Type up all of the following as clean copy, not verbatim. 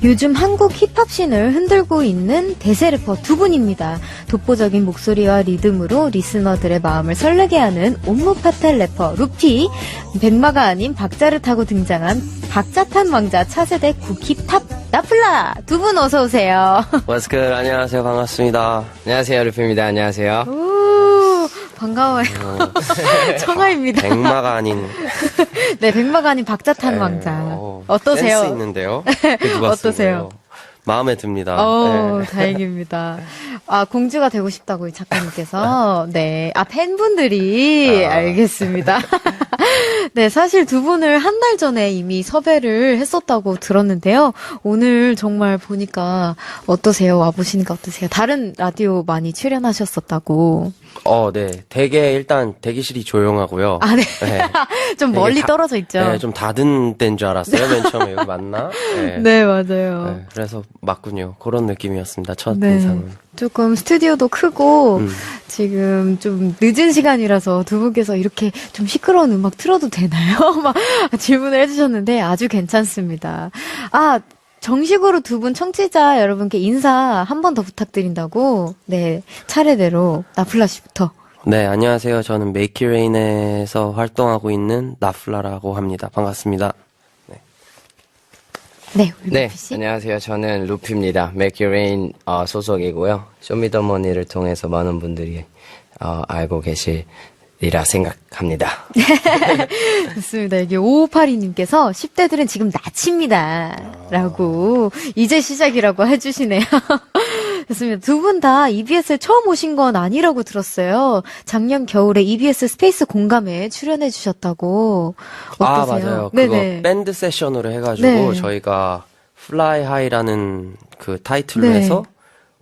요즘 한국 힙합씬을 흔들고 있는 대세 래퍼 두 분입니다. 독보적인 목소리와 리듬으로 리스너들의 마음을 설레게 하는 옴무파탈 래퍼 루피, 백마가 아닌 박자를 타고 등장한 박자탄 왕자 차세대 국힙탑 나플라 두 분 어서 오세요. What's good? 안녕하세요. 반갑습니다. 안녕하세요, 루피입니다. 안녕하세요. 오, 반가워요. 청아입니다. 백마가 아닌. 네, 백마가 아닌 박자탄 왕자. 어떠세요? 센스 있는데요? 누가 어떠세요? 마음에 듭니다. 네. 다행입니다. 아, 공주가 되고 싶다고 이 작가님께서. 네. 아, 팬분들이. 알겠습니다. 네, 사실 두 분을 한 달 전에 이미 섭외를 했었다고 들었는데요. 오늘 정말 보니까 어떠세요? 와보시니까 어떠세요? 다른 라디오 많이 출연하셨었다고. 네. 되게 일단 대기실이 조용하고요. 아, 네. 네. 좀 멀리 떨어져 있죠? 네, 좀 닫은 데인 줄 알았어요. 맨 처음에 여기 맞나? 네. 네, 맞아요. 네, 그래서 맞군요. 그런 느낌이었습니다. 첫 네. 인상은. 조금 스튜디오도 크고 지금 좀 늦은 시간이라서 두 분께서 이렇게 좀 시끄러운 음악 틀어도 되나요? 막 질문을 해주셨는데 아주 괜찮습니다. 아, 정식으로 두 분 청취자 여러분께 인사 한 번 더 부탁드린다고. 네, 차례대로 나플라 씨부터. 네, 안녕하세요. 저는 Make It Rain에서 활동하고 있는 나플라라고 합니다. 반갑습니다. 네, 우리 네, 루피 씨. 안녕하세요. 저는 루피입니다. Make It Rain 소속이고요. 쇼미더머니를 통해서 많은 분들이 알고 계시리라 생각합니다. 좋습니다. 여기 5582님께서 10대들은 지금 낯입니다. 라고 이제 시작이라고 해주시네요. 좋습니다. 두 분 다 EBS에 처음 오신 건 아니라고 들었어요. 작년 겨울에 EBS 스페이스 공감에 출연해 주셨다고. 어떠세요? 아, 맞아요. 네네. 그거 밴드 세션으로 해가지고 네. 저희가 Fly High라는 그 타이틀로 네. 해서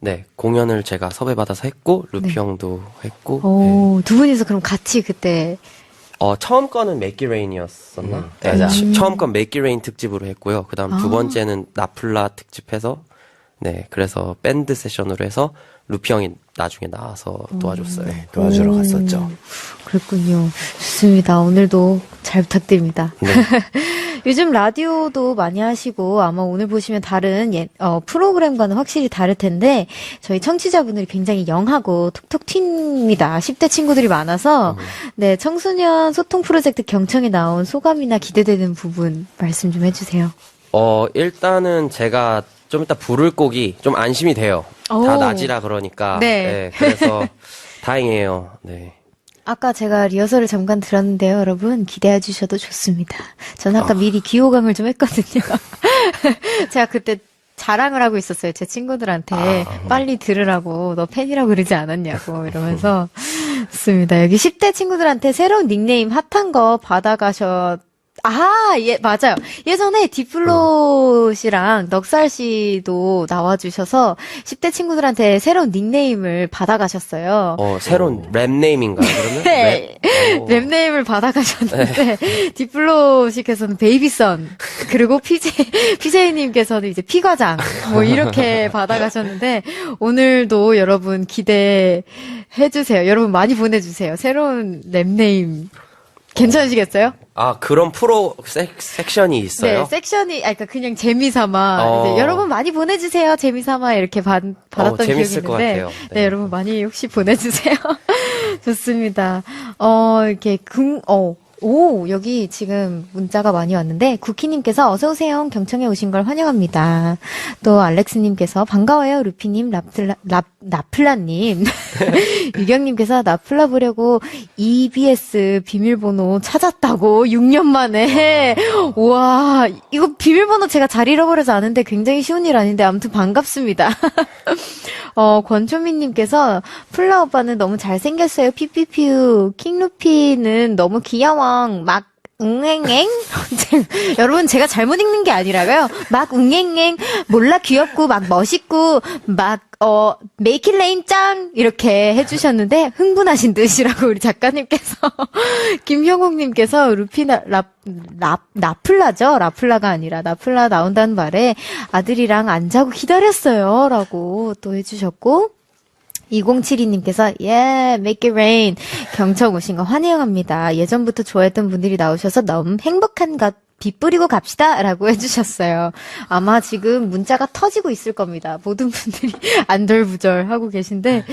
네, 공연을 제가 섭외받아서 했고 루피 형도 했고 오, 두 분이서 그럼 같이 그때 처음 거는 Make It Rain이었었나? 네, 맞아. 처음 건 Make It Rain 특집으로 했고요. 그 다음 두 번째는 나플라 특집해서 네, 그래서 밴드 세션으로 해서 루피 형이 나중에 나와서 도와줬어요. 네, 도와주러 갔었죠. 그랬군요. 좋습니다. 오늘도 잘 부탁드립니다. 네. 요즘 라디오도 많이 하시고 아마 오늘 보시면 다른 프로그램과는 확실히 다를 텐데 저희 청취자분들이 굉장히 영하고 톡톡 튑니다. 10대 친구들이 많아서 네, 청소년 소통 프로젝트 경청에 나온 소감이나 기대되는 부분 말씀 좀 해주세요. 일단은 제가 좀 이따 부를 곡이 좀 안심이 돼요. 오. 다 낮이라 그러니까. 네. 그래서 다행이에요. 네. 아까 제가 리허설을 잠깐 들었는데요, 여러분. 기대해 주셔도 좋습니다. 저는 아까 미리 기호강을 좀 했거든요. 제가 그때 자랑을 하고 있었어요. 제 친구들한테 빨리 들으라고 너 팬이라고 그러지 않았냐고 이러면서 좋습니다. 여기 10대 친구들한테 새로운 닉네임 핫한 거 예, 맞아요. 예전에 디플로 씨랑 넉살 씨도 나와주셔서 10대 친구들한테 새로운 닉네임을 받아가셨어요. 새로운 랩 네임인가요, 그러면? 네. 랩? 랩네임을 받아가셨는데, 디플로 씨께서는 베이비선, 그리고 PJ님께서는 이제 피과장, 뭐 이렇게 받아가셨는데, 오늘도 여러분 기대해주세요. 여러분 많이 보내주세요. 새로운 랩네임. 괜찮으시겠어요? 그런 프로 섹션이 있어요? 네, 섹션이, 그러니까 그냥 재미삼아. 이제 여러분 많이 보내주세요. 재미삼아. 이렇게 받았던 기억이 재밌을 것 있는데. 같아요. 네, 여러분 많이 혹시 보내주세요. 좋습니다. 이렇게, 여기 지금 문자가 많이 왔는데, 구키님께서 어서오세요. 경청에 오신 걸 환영합니다. 또, 알렉스님께서 반가워요. 루피님, 나플라님. 유경님께서 나플라 보려고 EBS 비밀번호 찾았다고 6년 만에. 우와, 이거 비밀번호 제가 잘 잃어버려서 아는데 굉장히 쉬운 일 아닌데 아무튼 반갑습니다. 권초민님께서 플라 오빠는 너무 잘생겼어요. 피피피우. 킹루피는 너무 귀여워. 막 웅행행? 여러분 제가 잘못 읽는 게 아니라고요. 막 웅행행 몰라 귀엽고 막 멋있고 막 메이킬 레인 짱 이렇게 해주셨는데 흥분하신 듯이라고 우리 작가님께서 김형옥님께서 루피나 나플라죠? 라플라가 아니라 나플라 나온다는 말에 아들이랑 안 자고 기다렸어요 라고 또 해주셨고 2072님께서 예, make it rain 경청 오신 거 환영합니다. 예전부터 좋아했던 분들이 나오셔서 너무 행복한 것 뿌리고 갑시다 라고 해주셨어요. 아마 지금 문자가 터지고 있을 겁니다. 모든 분들이 안절부절 하고 계신데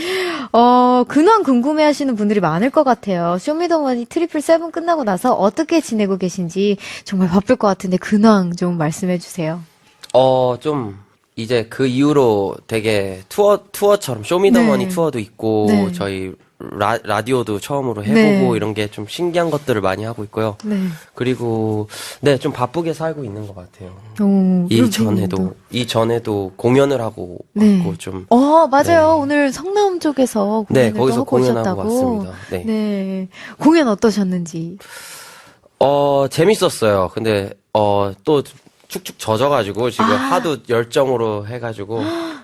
근황 궁금해 하시는 분들이 많을 것 같아요. 쇼미더머니 트리플 세븐 끝나고 나서 어떻게 지내고 계신지 정말 바쁠 것 같은데 근황 좀 말씀해 주세요. 좀 이제 그 이후로 되게 투어처럼 쇼미더머니 네. 투어도 있고 네. 저희 라디오도 처음으로 해보고 네. 이런 게 좀 신기한 것들을 많이 하고 있고요. 네. 그리고 네, 좀 바쁘게 살고 있는 것 같아요. 오, 이전에도 공연을 하고 네. 왔고 좀 맞아요. 네. 오늘 성남 쪽에서 네, 공연을 거기서 하고 공연하고 오셨다고. 왔습니다. 네. 네. 공연 어떠셨는지. 재밌었어요. 근데 또 축축 젖어가지고 지금 하도 열정으로 해가지고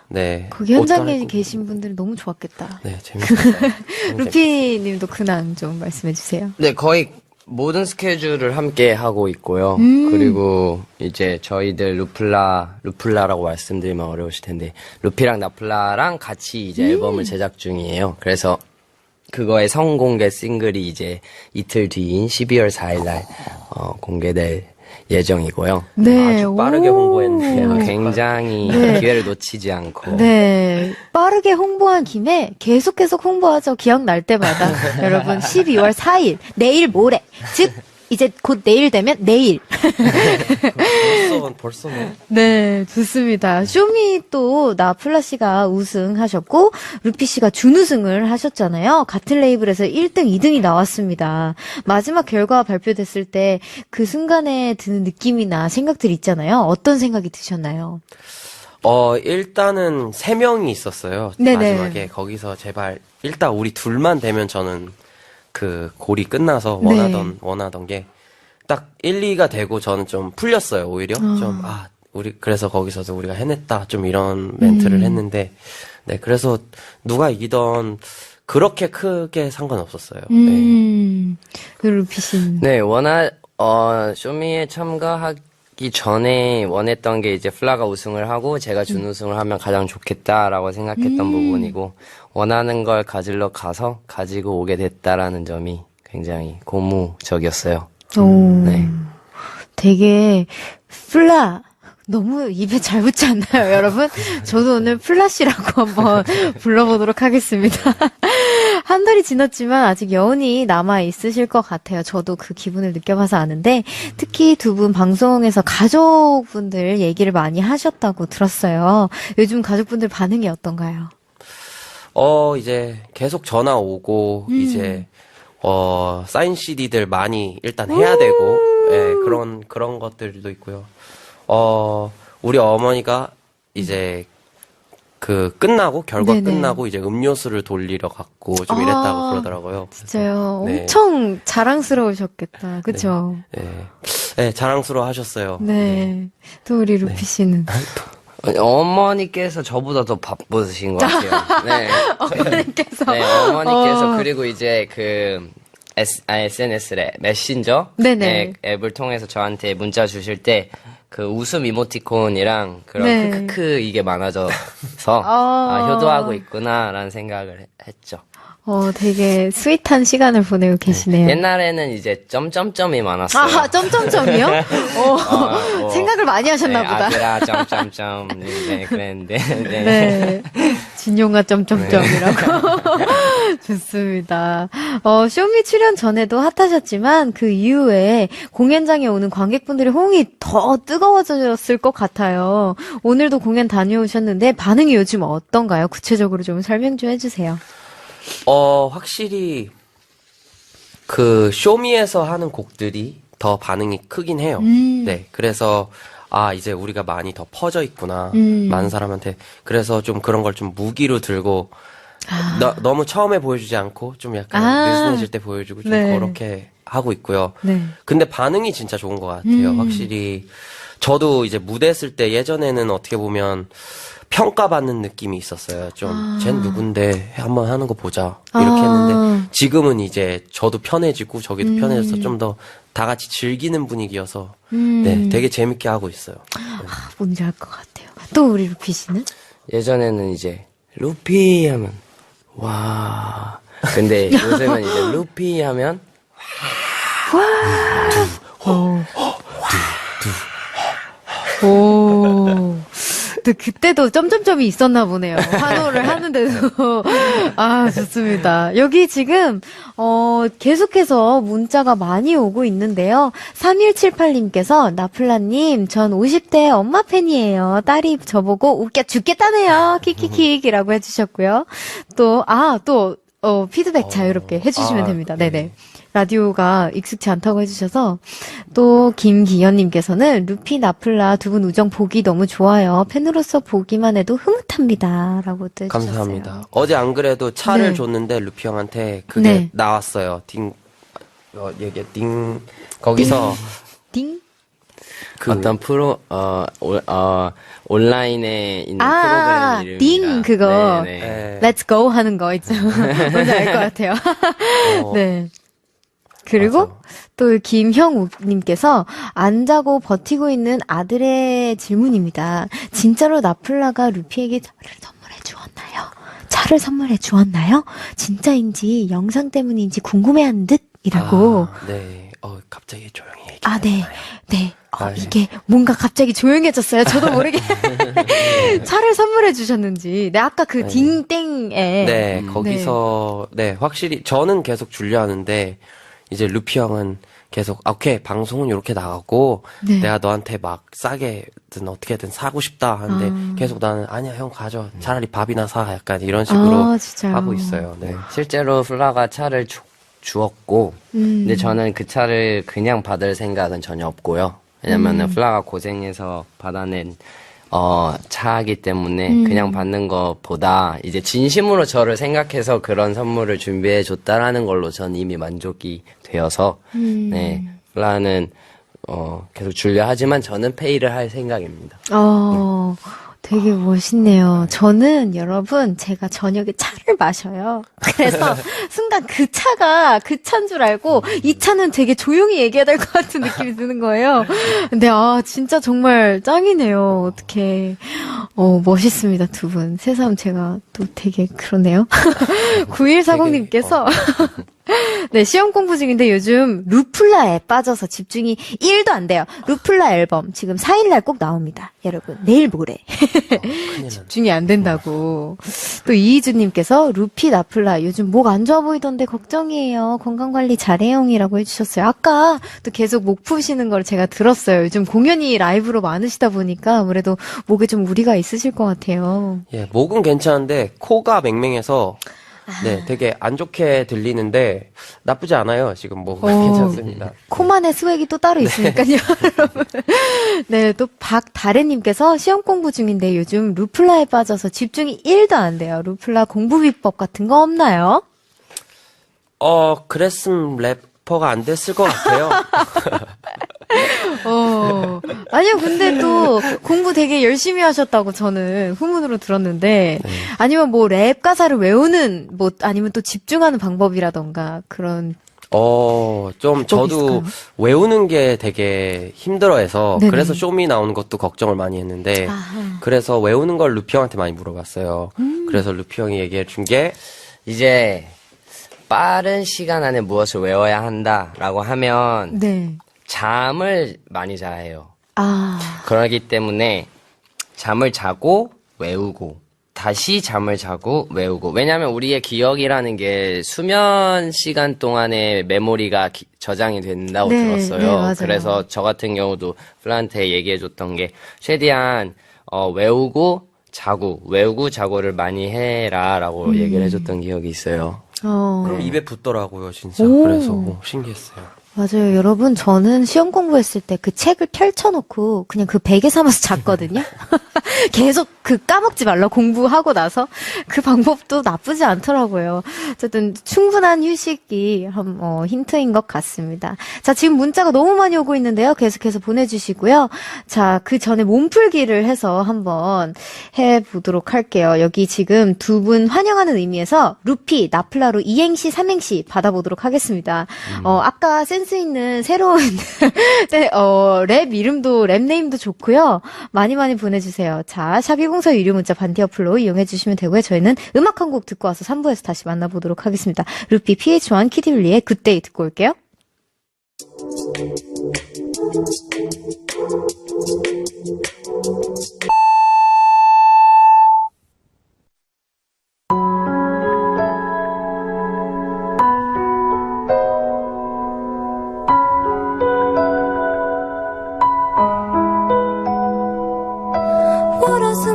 네. 거기 옷 현장에 갈아입고 계신 분들은 너무 좋았겠다. 네, 재밌었어요. 루피 님도 근황 좀 말씀해 주세요. 네, 거의 모든 스케줄을 함께 하고 있고요. 그리고 이제 저희들 루플라라고 말씀드리면 어려우실 텐데, 루피랑 나플라랑 같이 이제 앨범을 제작 중이에요. 그래서 그거의 성공개 싱글이 이제 이틀 뒤인 12월 4일날 공개될 예정이고요. 네. 아주 빠르게 오. 홍보했네요. 굉장히 네. 기회를 놓치지 않고. 네. 빠르게 홍보한 김에 계속 계속 기억날 때마다. 여러분, 12월 4일, 내일 모레. 즉, 이제 곧 내일 되면 내일. 벌써네. 네, 좋습니다. 쇼미 또 나플라 씨가 우승하셨고 루피 씨가 준우승을 하셨잖아요. 같은 레이블에서 1등, 2등이 나왔습니다. 마지막 결과 발표됐을 때 그 순간에 드는 느낌이나 생각들 있잖아요. 어떤 생각이 드셨나요? 일단은 3명이 있었어요. 네네. 마지막에 거기서 제발 일단 우리 둘만 되면 저는 그 골이 끝나서 네. 원하던 게 딱 1, 2가 되고 저는 좀 풀렸어요. 오히려 우리 그래서 거기서도 우리가 해냈다 좀 이런 멘트를 했는데 네 그래서 누가 이기던 그렇게 크게 상관없었어요. 네. 그 루피 씨는. 네, 쇼미에 참가하기 전에 원했던 게 이제 플라가 우승을 하고 제가 준우승을 하면 가장 좋겠다라고 생각했던 부분이고, 원하는 걸 가지러 가서 가지고 오게 됐다라는 점이 굉장히 고무적이었어요. 오. 네. 되게 플라 너무 입에 잘 붙지 않나요, 여러분? 저도 오늘 플라씨라고 한번 불러보도록 하겠습니다. 한 달이 지났지만 아직 여운이 남아 있으실 것 같아요. 저도 그 기분을 느껴봐서 아는데 특히 두 분 방송에서 가족분들 얘기를 많이 하셨다고 들었어요. 요즘 가족분들 반응이 어떤가요? 이제 계속 전화 오고 이제 사인 CD들 많이 일단 해야 되고 예, 그런 것들도 있고요. 우리 어머니가 이제 그 결과 네네. 끝나고 이제 음료수를 돌리러 갔고 좀 이랬다고 그러더라고요. 진짜요. 네. 엄청 자랑스러우셨겠다. 그쵸? 네, 자랑스러워 하셨어요. 네. 또 우리 루피 씨는. 어머니께서 저보다 더 바쁘신 것 같아요. 네. 어머니께서. 네, 어머니께서 그리고 이제 그 SNS에 메신저 네네. 앱을 통해서 저한테 문자 주실 때 그 웃음 이모티콘이랑 그런 네. 크크크 이게 많아져서 효도하고 있구나라는 생각을 했죠. 되게 스윗한 시간을 보내고 계시네요. 옛날에는 이제 점점점이 많았어요. 점점점이요? 뭐, 생각을 많이 하셨나 네, 보다. 아들아 점점점 네, 그랬는데 네. 네. 진용아 점점점이라고. 좋습니다. 쇼미 출연 전에도 핫하셨지만 그 이후에 공연장에 오는 관객분들의 호응이 더 뜨거워졌을 것 같아요. 오늘도 공연 다녀오셨는데 반응이 요즘 어떤가요? 구체적으로 좀 설명 좀 해주세요. 확실히 그 쇼미에서 하는 곡들이 더 반응이 크긴 해요. 네, 그래서 이제 우리가 많이 더 퍼져 있구나. 많은 사람한테. 그래서 좀 그런 걸 좀 무기로 들고 너무 처음에 보여주지 않고 좀 약간 느슨해질 때 보여주고 좀 네. 그렇게 하고 있고요. 네. 근데 반응이 진짜 좋은 것 같아요. 확실히 저도 이제 무대 했을 때 예전에는 어떻게 보면 평가받는 느낌이 있었어요. 쟨 누군데 한번 하는 거 보자 이렇게 했는데 지금은 이제 저도 편해지고 저기도 편해져서 좀 더 다 같이 즐기는 분위기여서 네, 되게 재밌게 하고 있어요. 네. 뭔지 알 것 같아요. 또 우리 루피 씨는? 예전에는 이제 루피 하면 와 근데 요즘은 이제 루피 하면 오. 또 그때도 점점점이 있었나 보네요. 환호를 하는데도. 아, 좋습니다. 여기 지금, 계속해서 문자가 많이 오고 있는데요. 3178님께서, 나플라님, 전 50대 엄마 팬이에요. 딸이 저보고 웃겨 죽겠다네요. 킥킥킥이라고 해주셨고요. 또, 피드백 자유롭게 해주시면 됩니다. 네네. 라디오가 익숙치 않다고 해주셔서 또 김기현님께서는 루피 나플라 두 분 우정 보기 너무 좋아요. 팬으로서 보기만 해도 흐뭇합니다. 라고 또 해주셨어요. 감사합니다. 어제 안 그래도 차를 네. 줬는데 루피 형한테 그게 네. 나왔어요. 거기서 띵? 어떤 온라인에 있는 프로그램 이름입니다. 띵 그거. 네, 네. 네. Let's go 하는 거 있죠. 뭔지 알 것 같아요. 네. 그리고 맞아. 또 김형욱님께서 안 자고 버티고 있는 아들의 질문입니다. 진짜로 나플라가 루피에게 차를 선물해 주었나요? 진짜인지 영상 때문인지 궁금해하는 듯이라고. 네. 갑자기 조용히 얘기. 네. 네. 네. 이게 뭔가 갑자기 조용해졌어요. 저도 모르게. 차를 선물해 주셨는지. 네, 아까 그 딩땡에. 네, 거기서 확실히 저는 계속 줄려하는데 이제 루피 형은 계속 오케이 방송은 이렇게 나가고 네. 내가 너한테 막 싸게든 어떻게든 사고 싶다 하는데 계속 나는 아니야 형 가져 차라리 밥이나 사 약간 이런 식으로 진짜요? 하고 있어요. 네. 실제로 플라가 차를 주었고, 근데 저는 그 차를 그냥 받을 생각은 전혀 없고요. 왜냐면은 플라가 고생해서 받아낸 차이기 때문에 그냥 받는 것보다 이제 진심으로 저를 생각해서 그런 선물을 준비해 줬다라는 걸로 전 이미 만족이 되어서 네 플라는 계속 줄려 하지만 저는 페이를 할 생각입니다. 되게 멋있네요. 저는 여러분 제가 저녁에 차를 마셔요. 그래서 순간 그 차가 그 차인 줄 알고 이 차는 되게 조용히 얘기해야 될 것 같은 느낌이 드는 거예요. 근데 진짜 정말 짱이네요. 어떻게 멋있습니다 두 분. 새삼 제가 또 되게 그러네요. 9140님께서 네, 시험 공부 중인데 요즘 루플라에 빠져서 집중이 1도 안 돼요. 루플라 앨범 지금 4일날 꼭 나옵니다. 여러분, 내일 모레. 집중이 안 된다고. 또 이희주님께서 루피 나플라 요즘 목 안 좋아 보이던데 걱정이에요. 건강관리 잘해용이라고 해주셨어요. 아까 또 계속 목 푸시는 걸 제가 들었어요. 요즘 공연이 라이브로 많으시다 보니까 아무래도 목에 좀 무리가 있으실 것 같아요. 예, 목은 괜찮은데 코가 맹맹해서 네, 되게 안 좋게 들리는데 나쁘지 않아요. 지금 목은 괜찮습니다. 코만의 스웩이 또 따로 있으니까요, 여러분. 네, 또 박다래님께서 시험 공부 중인데 요즘 루플라에 빠져서 집중이 1도 안 돼요. 루플라 공부 비법 같은 거 없나요? 그랬으면 래퍼가 안 됐을 것 같아요. 아니요, 근데 또 공부 되게 열심히 하셨다고 저는 후문으로 들었는데, 아니면 뭐 랩 가사를 외우는, 아니면 또 집중하는 방법이라던가 그런. 좀 저도 있을까요? 외우는 게 되게 힘들어해서 네네. 그래서 쇼미 나오는 것도 걱정을 많이 했는데 그래서 외우는 걸 루피 형한테 많이 물어봤어요. 그래서 루피 형이 얘기해 준 게 이제 빠른 시간 안에 무엇을 외워야 한다라고 하면 네. 잠을 많이 자야 해요. 그러기 때문에 잠을 자고 외우고 다시 잠을 자고 외우고. 왜냐하면 우리의 기억이라는 게 수면 시간 동안에 메모리가 저장이 된다고 네, 들었어요. 네, 맞아요. 그래서 저 같은 경우도 플라한테 얘기해줬던 게 최대한 외우고 자고를 많이 해라라고 얘기를 해줬던 기억이 있어요. 그럼 입에 붙더라고요, 진짜. 그래서 신기했어요. 맞아요. 여러분, 저는 시험 공부했을 때 그 책을 펼쳐놓고 그냥 그 베개 삼아서 잤거든요. 계속 까먹지 말라 공부하고 나서 그 방법도 나쁘지 않더라고요. 어쨌든 충분한 휴식이 힌트인 것 같습니다. 자, 지금 문자가 너무 많이 오고 있는데요. 계속해서 보내주시고요. 자, 그 전에 몸풀기를 해서 한번 해보도록 할게요. 여기 지금 두 분 환영하는 의미에서 루피, 나플라로 2행시, 3행시 받아보도록 하겠습니다. 아까 센스 있는 새로운 랩 이름도 랩 네임도 좋고요. 많이 보내주세요. 자, 샵2044 유료 문자 반디 어플로 이용해주시면 되고요. 저희는 음악 한 곡 듣고 와서 3부에서 다시 만나보도록 하겠습니다. 루피 PH1 키디블리의 굿데이 듣고 올게요.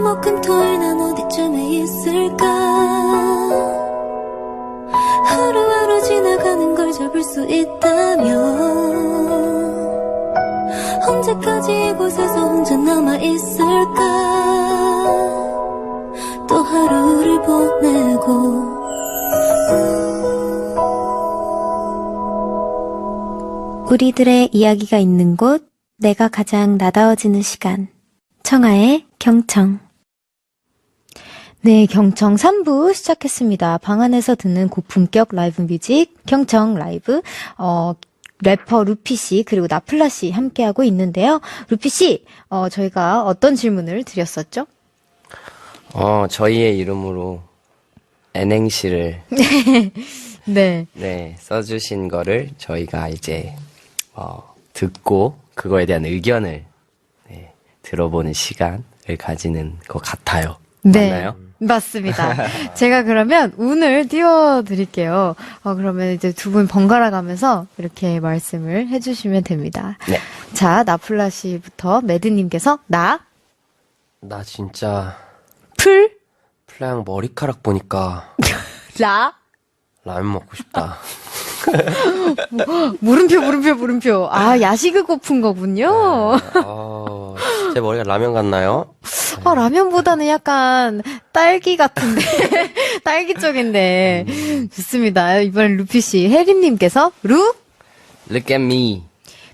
화목금토일 난 어디쯤에 있을까 하루하루 지나가는 걸 잡을 수 있다면 언제까지 이곳에서 혼자 남아있을까 또 하루를 보내고 우리들의 이야기가 있는 곳, 내가 가장 나다워지는 시간. 청하의 경청. 네, 경청 3부 시작했습니다. 방 안에서 듣는 고품격 라이브 뮤직, 경청 라이브, 래퍼 루피씨, 그리고 나플라씨 함께하고 있는데요. 루피씨, 저희가 어떤 질문을 드렸었죠? 저희의 이름으로 N행시를 네. 네, 써주신 거를 저희가 이제 듣고 그거에 대한 의견을 네, 들어보는 시간을 가지는 것 같아요. 네. 맞나요? 맞습니다. 제가 그러면 운을 띄워드릴게요. 그러면 이제 두 분 번갈아 가면서 이렇게 말씀을 해주시면 됩니다. 네. 자, 나플라 씨부터 매드님께서 나 진짜 풀, 플라양 머리카락 보니까 라면 먹고 싶다. 물음표. 아, 야식을 고픈 거군요. 제 머리가 라면 같나요? 라면보다는 약간 딸기 같은데. 딸기 쪽인데. 좋습니다. 이번엔 루피씨. 혜림님께서 Look at me.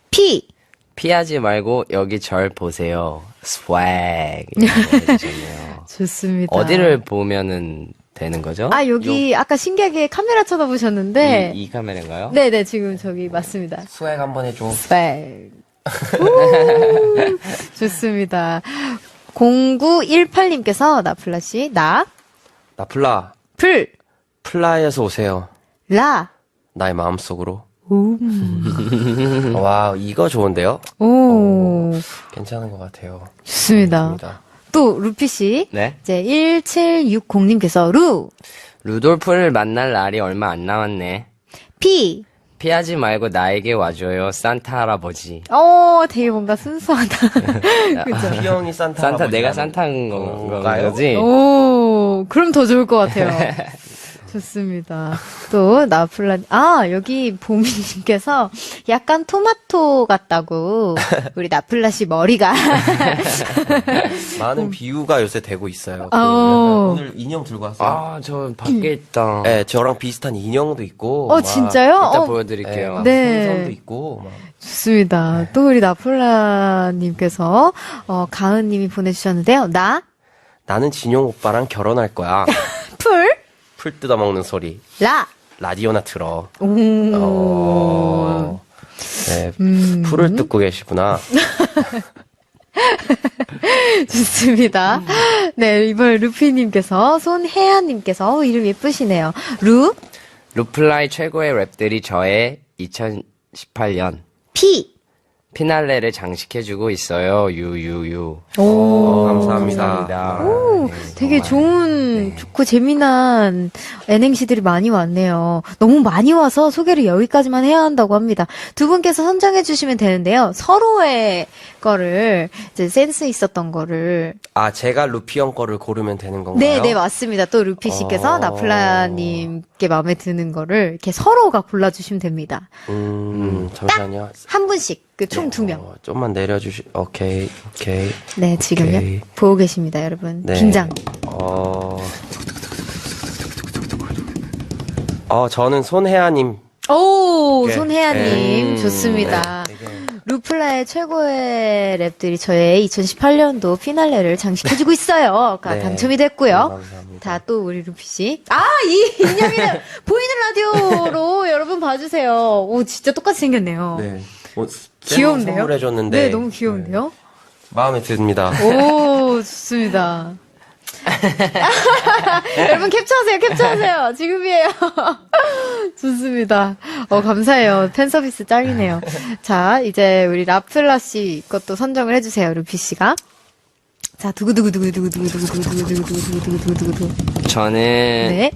피, 피하지 말고 여기 절 보세요. swag. 이라고 해주셨네요. 좋습니다. 어디를 보면은 되는 거죠? 여기 아까 신기하게 카메라 쳐다보셨는데. 이 카메라인가요? 네네, 지금 저기 맞습니다. 스웩 한번 해줘. 스펙. 좋습니다. 0918님께서 나플라씨, 나플라, 풀, 플라에서 오세요. 라, 나의 마음속으로. 와, 이거 좋은데요? 괜찮은 것 같아요. 좋습니다. 좋습니다. 또, 루피씨. 네. 이제 1760님께서 루돌프를 만날 날이 얼마 안 남았네. 피. 피하지 말고 나에게 와줘요, 산타 할아버지. 되게 뭔가 순수하다. 그죠? 피형이 산타. 산타, 내가 할아버지라는 산타인 건가요? 거지? 그럼 더 좋을 것 같아요. 좋습니다. 또, 여기 보미님께서 약간 토마토 같다고, 우리 나플라씨 머리가. 많은 비유가 요새 되고 있어요. 오늘 인형 들고 왔어요. 저 밖에 있다. 네, 저랑 비슷한 인형도 있고. 진짜요? 이따 보여드릴게요. 네. 풍선도 있고. 막. 좋습니다. 또 우리 나플라님께서, 가은님이 보내주셨는데요. 나는 진용 오빠랑 결혼할 거야. 풀, 풀 뜯어먹는 소리. 라디오나 틀어. 네, 풀을 뜯고 계시구나. 좋습니다. 네, 이번 루피님께서, 손혜아님께서, 이름 예쁘시네요. 루플라이 최고의 랩들이 저의 2018년 피. 피날레를 장식해주고 있어요. 유유유. 감사합니다. 되게 좋고 재미난 N행시들이 많이 왔네요. 너무 많이 와서 소개를 여기까지만 해야 한다고 합니다. 두 분께서 선정해 주시면 되는데요. 서로의 거를, 이제 센스 있었던 거를. 제가 루피 형 거를 고르면 되는 건가요? 네, 맞습니다. 또 루피 씨께서 나플라님께 마음에 드는 거를 이렇게 서로가 골라주시면 됩니다. 잠시만요. 한 분씩, 총 2명. 좀만 오케이. 네, 지금요. 오케이. 보고 계십니다, 여러분. 네. 긴장. 저는 손혜아님. 네. 손혜아님. 좋습니다. 루플라의 최고의 랩들이 저의 2018년도 피날레를 장식해주고 있어요. 네. 당첨이 됐고요. 감사합니다. 다 또 우리 루피씨. 이 인형이는 보이는 라디오로 여러분 봐주세요. 진짜 똑같이 생겼네요. 네. 귀여운데요? 선물해줬는데. 네, 너무 귀여운데요? 마음에 듭니다. 좋습니다. 여러분 캡처하세요. 지금이에요. 좋습니다. 감사해요. 팬 서비스 짱이네요. 자, 이제 우리 라플라 씨 것도 선정을 해주세요, 루피 씨가. 자, 두구두구두구두구두구두구두구두구두구두구두구두구. 저는 네.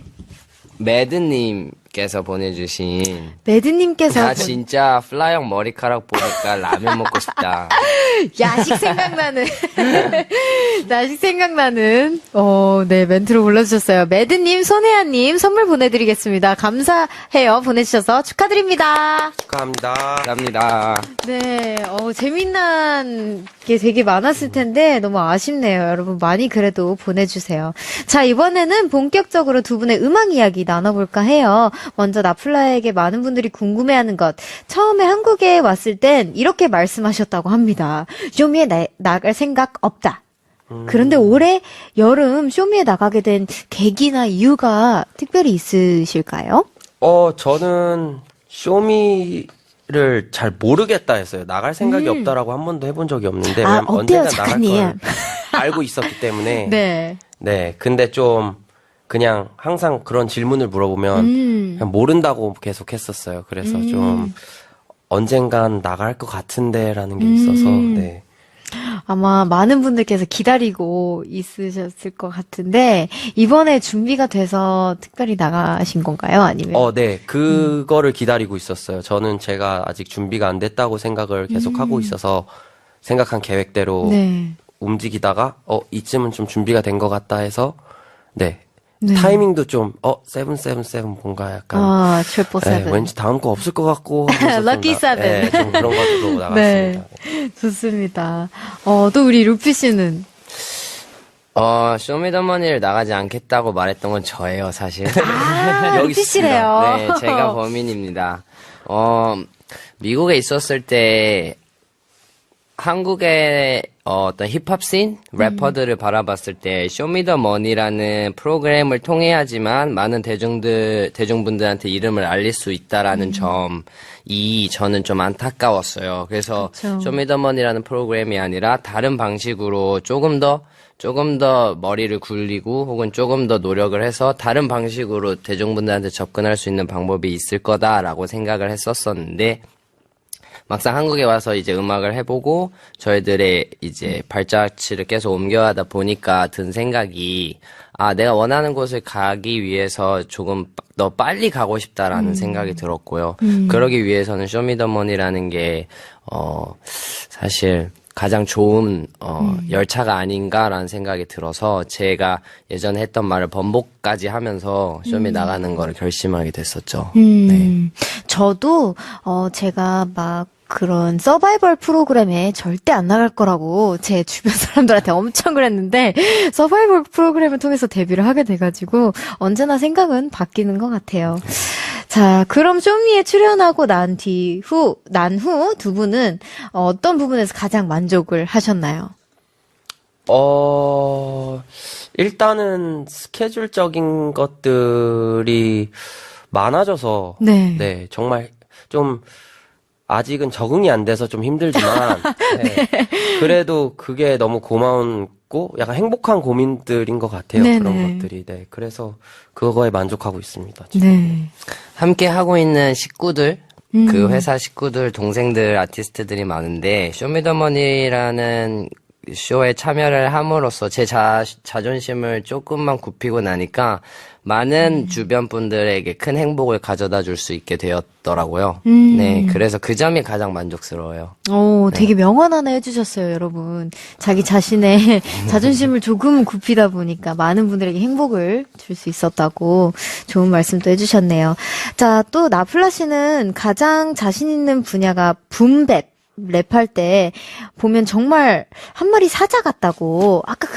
매드님께 매드님께서 보내주신 매드님께서 나 진짜 플라형 머리카락 보니까 라면 먹고 싶다. 야식 생각나는 야식 생각나는 네 멘트로 불러주셨어요. 매드님, 손혜아님 선물 보내드리겠습니다. 감사해요. 보내주셔서 축하드립니다. 축하합니다. 감사합니다. 네, 재미난 게 되게 많았을 텐데 너무 아쉽네요. 여러분 많이 그래도 보내주세요. 자, 이번에는 본격적으로 두 분의 음악 이야기 나눠볼까 해요. 먼저 나플라에게 많은 분들이 궁금해하는 것. 처음에 한국에 왔을 땐 이렇게 말씀하셨다고 합니다. 쇼미에 나갈 생각 없다. 그런데 올해 여름 쇼미에 나가게 된 계기나 이유가 특별히 있으실까요? 저는 쇼미를 잘 모르겠다 했어요. 나갈 생각이 없다라고 한 번도 해본 적이 없는데 왜냐면 어때요, 언젠가 나갈 작가님? 걸 알고 있었기 때문에 네. 네, 근데 좀 그냥 항상 그런 질문을 물어보면 그냥 모른다고 계속 했었어요. 그래서 좀 언젠간 나갈 것 같은데라는 게 있어서 네. 아마 많은 분들께서 기다리고 있으셨을 것 같은데 이번에 준비가 돼서 특별히 나가신 건가요? 아니면? 네, 그거를 기다리고 있었어요. 저는 제가 아직 준비가 안 됐다고 생각을 계속 하고 있어서 생각한 계획대로 네. 움직이다가 이쯤은 좀 준비가 된 것 같다 해서 네. 네. 타이밍도 좀 777 뭔가 약간 트리플 네, 세븐. 왠지 다음 거 없을 것 같고 하면서 좀 럭키 세븐. 네, 좀 그런 것도 나갔습니다. 네. 좋습니다. 또 우리 루피 씨는 쇼미더머니를 나가지 않겠다고 말했던 건 저예요, 사실. 루피 씨래요. 네, 제가 범인입니다. 미국에 있었을 때 한국의 어떤 힙합 씬, 래퍼들을 바라봤을 때 쇼미더머니라는 프로그램을 통해야지만 많은 대중분들한테 이름을 알릴 수 있다라는 점이 저는 좀 안타까웠어요. 그래서 그렇죠. 쇼미더머니라는 프로그램이 아니라 다른 방식으로 조금 더 머리를 굴리고 혹은 조금 더 노력을 해서 다른 방식으로 대중분들한테 접근할 수 있는 방법이 있을 거다라고 생각을 했었었는데 막상 한국에 와서 이제 음악을 해보고 저희들의 이제 발자취를 계속 옮겨가다 보니까 든 생각이 내가 원하는 곳을 가기 위해서 조금 더 빨리 가고 싶다라는 생각이 들었고요. 그러기 위해서는 쇼미더머니라는 게 사실 가장 좋은 열차가 아닌가라는 생각이 들어서 제가 예전에 했던 말을 번복까지 하면서 쇼미 나가는 거를 결심하게 됐었죠. 네. 저도 제가 막 그런 서바이벌 프로그램에 절대 안 나갈 거라고 제 주변 사람들한테 엄청 그랬는데 서바이벌 프로그램을 통해서 데뷔를 하게 돼가지고 언제나 생각은 바뀌는 것 같아요. 자, 그럼 쇼미에 출연하고 난 후 두 분은 어떤 부분에서 가장 만족을 하셨나요? 일단은 스케줄적인 것들이 많아져서 네. 정말 좀 아직은 적응이 안 돼서 좀 힘들지만 네. 그래도 그게 너무 고마웠고 약간 행복한 고민들인 것 같아요. 네네. 그런 것들이. 네. 그래서 그거에 만족하고 있습니다. 네. 함께 하고 있는 식구들, 그 회사 식구들, 동생들, 아티스트들이 많은데, 쇼미더머니라는 쇼에 참여를 함으로써 제 자존심을 조금만 굽히고 나니까 많은 주변 분들에게 큰 행복을 가져다 줄 수 있게 되었더라고요. 네, 그래서 그 점이 가장 만족스러워요. 되게 명언 하나 해주셨어요, 여러분. 자기 자신의 자존심을 조금 굽히다 보니까 많은 분들에게 행복을 줄 수 있었다고 좋은 말씀도 해주셨네요. 자, 또 나플라 씨는 가장 자신 있는 분야가 붐백. 랩할 때 보면 정말 한 마리 사자 같다고 아까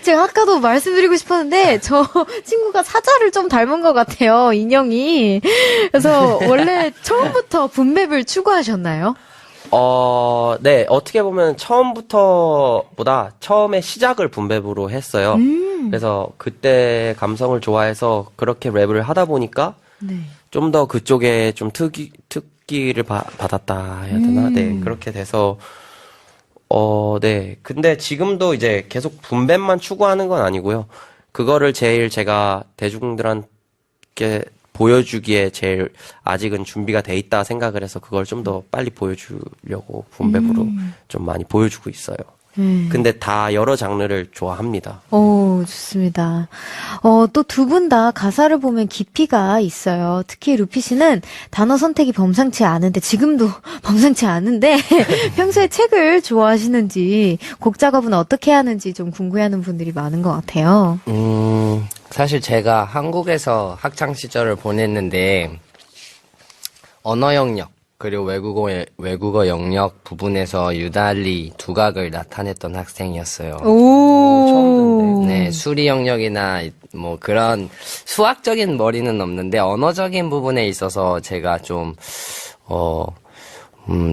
제가 아까도 말씀드리고 싶었는데 저 친구가 사자를 좀 닮은 것 같아요, 인형이. 그래서 원래 처음부터 붐랩을 추구하셨나요? 네, 어떻게 보면 처음부터보다 처음에 시작을 붐랩으로 했어요. 그래서 그때 감성을 좋아해서 그렇게 랩을 하다 보니까 네. 좀 더 그쪽에 좀 특기를 받았다 해야 되나? 네, 그렇게 돼서 네. 근데 지금도 이제 계속 붐랩만 추구하는 건 아니고요. 그거를 제일 제가 대중들한테 보여주기에 제일 아직은 준비가 돼 있다 생각을 해서 그걸 좀 더 빨리 보여주려고 붐랩으로 좀 많이 보여주고 있어요. 근데 다 여러 장르를 좋아합니다. 오, 좋습니다. 또 두 분 다 가사를 보면 깊이가 있어요. 특히 루피 씨는 단어 선택이 범상치 않은데, 지금도 범상치 않은데, 평소에 책을 좋아하시는지, 곡 작업은 어떻게 하는지 좀 궁금해하는 분들이 많은 것 같아요. 사실 제가 한국에서 학창 시절을 보냈는데, 언어 영역, 그리고 외국어 영역 부분에서 유달리 두각을 나타냈던 학생이었어요. 오, 네, 수리 영역이나 뭐 그런 수학적인 머리는 없는데 언어적인 부분에 있어서 제가 좀,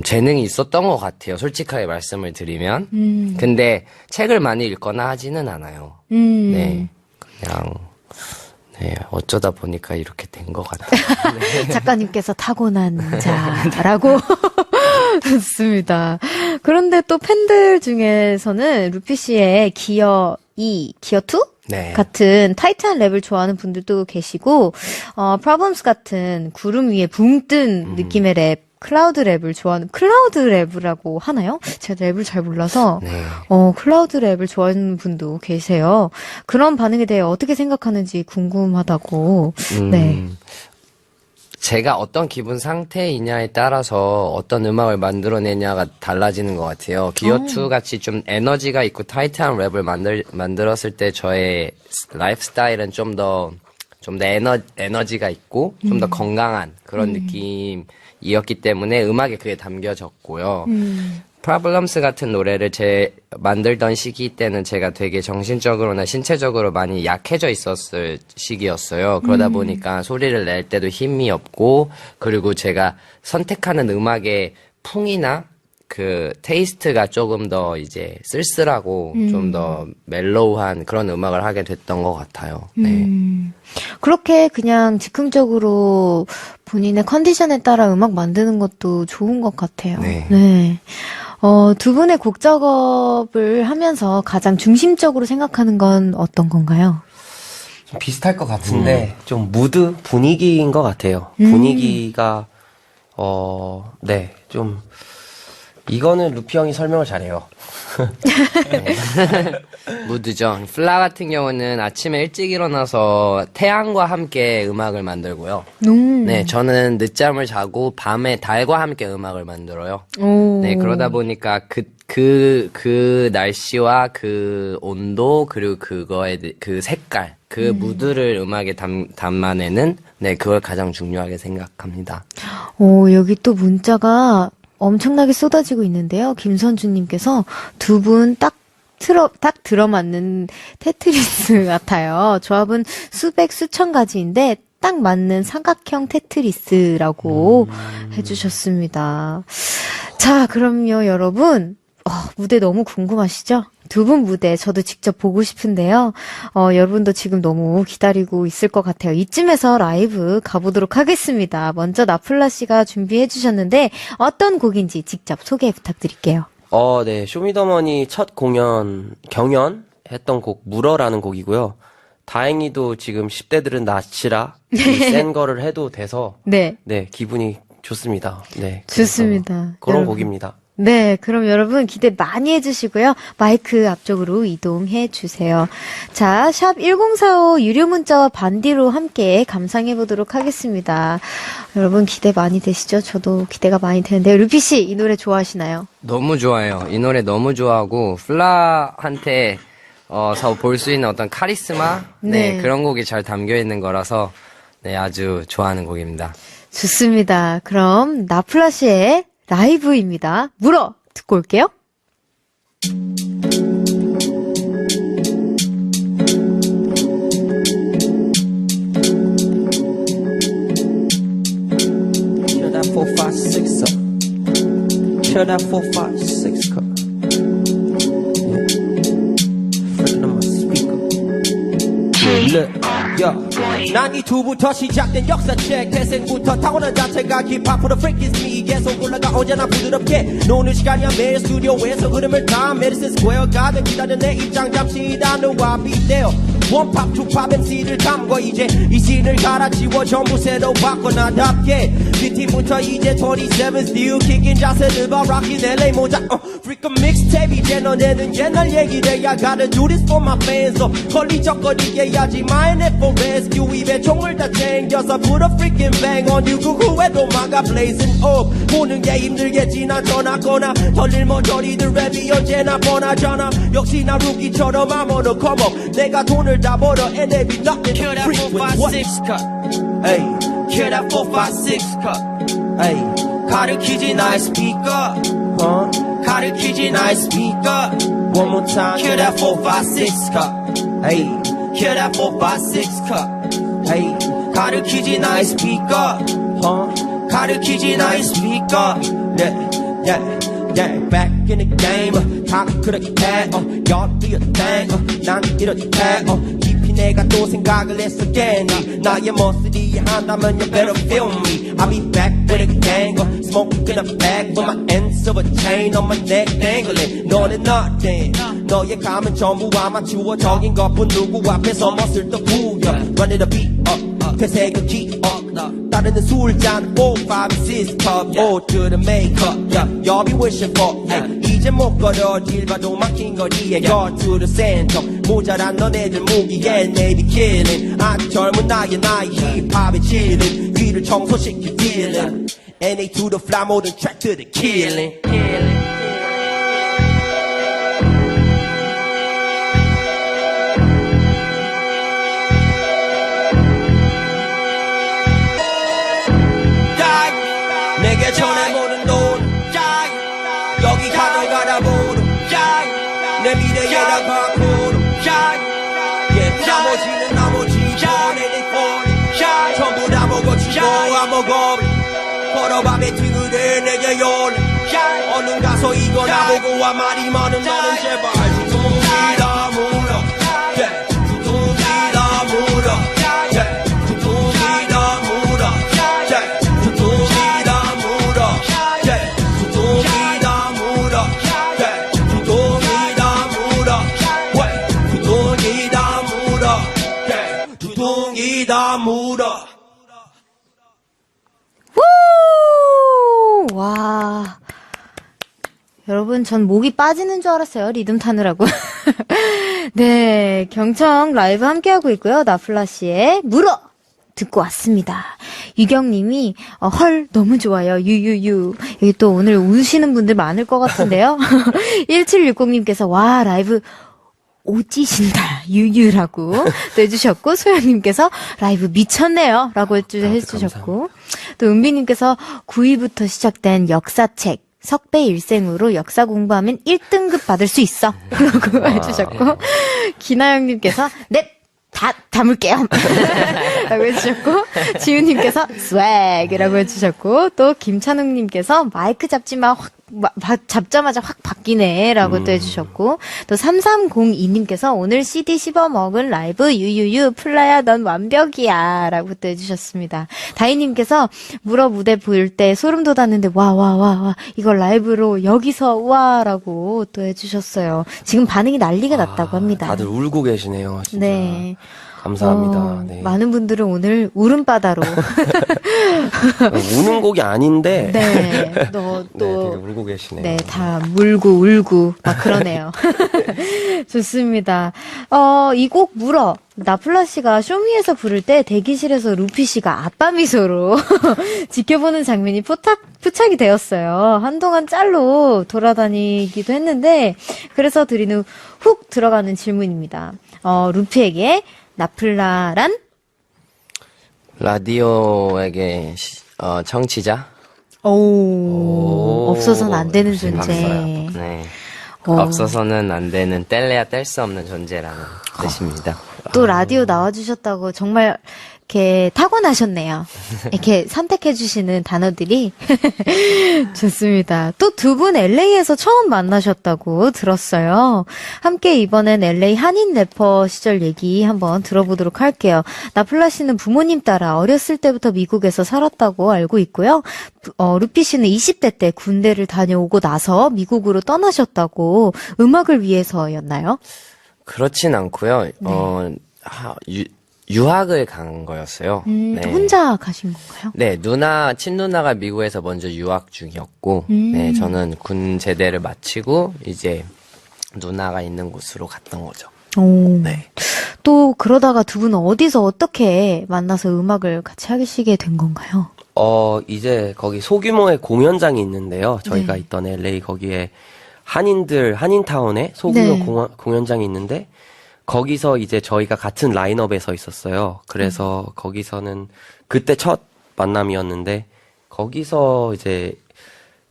재능이 있었던 것 같아요. 솔직하게 말씀을 드리면. 근데 책을 많이 읽거나 하지는 않아요. 네, 그냥, 네, 어쩌다 보니까 이렇게 된 것 같아요. 작가님께서 타고난 자라고. 좋습니다. 그런데 또 팬들 중에서는 루피 씨의 기어 2, 기어 2? 네. 같은 타이트한 랩을 좋아하는 분들도 계시고, Problems 같은 구름 위에 붕 뜬 느낌의 랩, 클라우드 랩을 좋아하는, 클라우드 랩이라고 하나요? 제가 랩을 잘 몰라서, 네. 클라우드 랩을 좋아하는 분도 계세요. 그런 반응에 대해 어떻게 생각하는지 궁금하다고. 네. 제가 어떤 기분 상태이냐에 따라서 어떤 음악을 만들어내냐가 달라지는 것 같아요. 기어2 같이 좀 에너지가 있고 타이트한 랩을 만들었을 때 저의 라이프 스타일은 좀 더 에너지가 있고 좀 더 건강한 그런 느낌이었기 때문에 음악에 그게 담겨졌고요. Problems 같은 노래를 만들던 시기 때는 제가 되게 정신적으로나 신체적으로 많이 약해져 있었을 시기였어요. 그러다 보니까 소리를 낼 때도 힘이 없고, 그리고 제가 선택하는 음악의 풍이나 그 테이스트가 조금 더 이제 쓸쓸하고 좀 더 멜로우한 그런 음악을 하게 됐던 것 같아요. 네. 그렇게 그냥 즉흥적으로 본인의 컨디션에 따라 음악 만드는 것도 좋은 것 같아요. 네. 두 분의 곡 작업을 하면서 가장 중심적으로 생각하는 건 어떤 건가요? 좀 비슷할 것 같은데, 좀 무드, 분위기인 것 같아요. 분위기가, 네, 좀, 이거는 루피 형이 설명을 잘해요. 무드죠. 플라 같은 경우는 아침에 일찍 일어나서 태양과 함께 음악을 만들고요. 네, 저는 늦잠을 자고 밤에 달과 함께 음악을 만들어요. 네, 그러다 보니까 그 날씨와 그 온도, 그리고 그 색깔, 그 무드를 음악에 담아내는, 네, 그걸 가장 중요하게 생각합니다. 여기 또 문자가 엄청나게 쏟아지고 있는데요. 김선주님께서 두 분 딱 들어맞는 테트리스 같아요. 조합은 수백, 수천 가지인데 딱 맞는 삼각형 테트리스라고 해주셨습니다. 자, 그럼요, 여러분. 무대 너무 궁금하시죠? 두 분 무대 저도 직접 보고 싶은데요. 여러분도 지금 너무 기다리고 있을 것 같아요. 이쯤에서 라이브 가보도록 하겠습니다. 먼저 나플라 씨가 준비해 주셨는데 어떤 곡인지 직접 소개 부탁드릴게요. 네, 쇼미더머니 첫 경연 했던 곡, 물어라는 곡이고요. 다행히도 지금 10대들은 나치라, 센 거를 해도 돼서, 네. 네, 기분이 좋습니다. 네. 좋습니다. 그런 여러분. 곡입니다. 네, 그럼 여러분 기대 많이 해주시고요. 마이크 앞쪽으로 이동해 주세요. 자, 샵 1045 유료 문자와 반디로 함께 감상해 보도록 하겠습니다. 여러분 기대 많이 되시죠? 저도 기대가 많이 되는데요. 루피 씨, 이 노래 좋아하시나요? 너무 좋아요. 이 노래 너무 좋아하고, 플라한테, 볼 수 있는 어떤 카리스마? 네, 그런 곡이 잘 담겨 있는 거라서, 네, 아주 좋아하는 곡입니다. 좋습니다. 그럼 나플라 씨의 라이브입니다. 물어 듣고 올게요. Kill that 4, 5, 6 up. Kill that 4, 5, 6 cup. Freaking on my speaker. Look, 92부터 시작된 역사책 태생부터 타고난 자체가 힙합으로 freak is me 계속 올라가 언제나 부드럽게 노는 시간이야 매일 스튜디오에서 흐름을 타 메디슨 스퀘어 가든 기다려 내 입장 잠시 나누와 비대어 원팝 투팝 MC를 감고 이제 이 씬을 갈아치워 전부 새로 바꿔 나답게 뒷팀부터 이제 27 still kicking 자세를 봐 rockin' LA 모자 freakin' mixtape 이제 너네는 옛날 얘기래 I gotta do this for my fans 걸리적거리게 하지 마인 for rescue 입에 총을 다 챙겨서 put a freaking bang on you 누구에도 막아 blazing up 보는 게 힘들겠지 난 전하거나 덜릴 머저리들 랩이 언제나 뻔하잖아 역시나 루키처럼 I'm on a come up 내가 돈을 다 벌어 and they be nothing Kill that free 4, with 5, what 6 cut. Ay, kill that 4, 5, 6 cut Ay, 가르키지 나의 스피커 가르키지 나의 스피커 One more time kill that 4, 5, 6 cut Ay, kill that 4, 5, 6 cut Ay, 가르키지 나의 스피커 가르키지 나의 스피커 Yeah, yeah, yeah Back in the game 다 그렇게 해 y'all do your thing 난 이렇게 해 깊이 내가 또 생각을 했었겠니 나의 멋을 한다면 you better feel me I'll be back with a gang smoking a bag with my ends of a chain on my neck dangling 너는 nothing 너의 감은 전부 아마추어적인 것뿐 누구 앞에서 멋을 또 부여 Run it a beat up 되새겨 기억 따르는 술잔 4, 5, 6 cup all to the makeup yeah, you'll be wishing for 이제 못 걸어 길 봐도 막힌 거리에 go to the center 모자란 너네들 무기에 they be killing 아직 젊은 나의 힙합에 chilling 귀를 청소시켜 dealing and they to the fly 모든 track to the killing 내게 전해 모든 돈 여기 가져가다 보도 내 미래에다가 고도 나머지는 나머지 보내는 폰 전부 다 먹어치고 안 먹어 걸어봐 배팅을 내게 열래 얼른 가서 이거나 보고 와 말이 많은 너는 제발 두둥이다 물어 두둥이다 물어 두둥이다 물어 두둥이다 물어 두둥이다 물어 두둥이다 물어 두둥이다 물어 두둥이다 물어 우! 와. 여러분, 전 목이 빠지는 줄 알았어요. 리듬 타느라고. 네, 경청 라이브 함께하고 있고요. 나플라 씨의 물어! 듣고 왔습니다. 유경님이 헐 너무 좋아요. 유유유. 여기 또 오늘 우시는 분들 많을 것 같은데요. 1760님께서 와 라이브 오지신다 유유라고 또 해주셨고 소영님께서 라이브 미쳤네요 라고 해주셨고 또 은비님께서 9위부터 시작된 역사책 석배 일생으로 역사 공부하면 1등급 받을 수 있어 라고 해주셨고 기나영님께서 네 다 담을게요. 라고 해주셨고, 지우님께서 스웩이라고 해주셨고, 또 김찬웅님께서 마이크 잡지 마, 잡자마자 확 바뀌네. 라고 또 해주셨고, 또 3302님께서 오늘 CD 씹어 먹은 라이브 유유유, 플라야 넌 완벽이야. 라고 또 해주셨습니다. 다희님께서 물어 무대 볼 때 소름 돋았는데, 와, 이걸 라이브로 여기서, 와, 라고 또 해주셨어요. 지금 반응이 난리가 났다고 합니다. 다들 울고 계시네요. 진짜. 네. 감사합니다. 네. 많은 분들은 오늘 울음바다로. 우는 곡이 아닌데. 네. 네, 되게 울고 계시네요. 네, 다 물고 울고 막 그러네요. 좋습니다. 이 곡 물어. 나플라 씨가 쇼미에서 부를 때 대기실에서 루피 씨가 아빠 미소로 지켜보는 장면이 포착이 되었어요. 한동안 짤로 돌아다니기도 했는데 그래서 드리는 훅 들어가는 질문입니다. 루피에게 나플라란? 라디오에게 청취자? 없어서는 안 되는 존재. 네. 없어서는 안 되는 뗄래야 뗄 수 없는 존재라는. 뜻입니다. 또 라디오 나와주셨다고 정말 이렇게 타고나셨네요. 이렇게 선택해주시는 단어들이 좋습니다. 또 두 분 LA에서 처음 만나셨다고 들었어요. 함께 이번엔 LA 한인 래퍼 시절 얘기 한번 들어보도록 할게요. 나플라 씨는 부모님 따라 어렸을 때부터 미국에서 살았다고 알고 있고요. 루피 씨는 20대 때 군대를 다녀오고 나서 미국으로 떠나셨다고 음악을 위해서였나요? 그렇진 않고요. 유학을 간 거였어요. 네. 혼자 가신 건가요? 네, 친누나가 미국에서 먼저 유학 중이었고, 네, 저는 군 제대를 마치고, 이제, 누나가 있는 곳으로 갔던 거죠. 오. 네. 또 그러다가 두 분은 어디서 어떻게 만나서 음악을 같이 하시게 된 건가요? 이제 거기 소규모의 공연장이 있는데요. 저희가 네. 있던 LA 거기에 한인타운에 소규모 네. 공연장이 있는데, 거기서 이제 저희가 같은 라인업에 서 있었어요. 그래서 거기서는 그때 첫 만남이었는데, 거기서 이제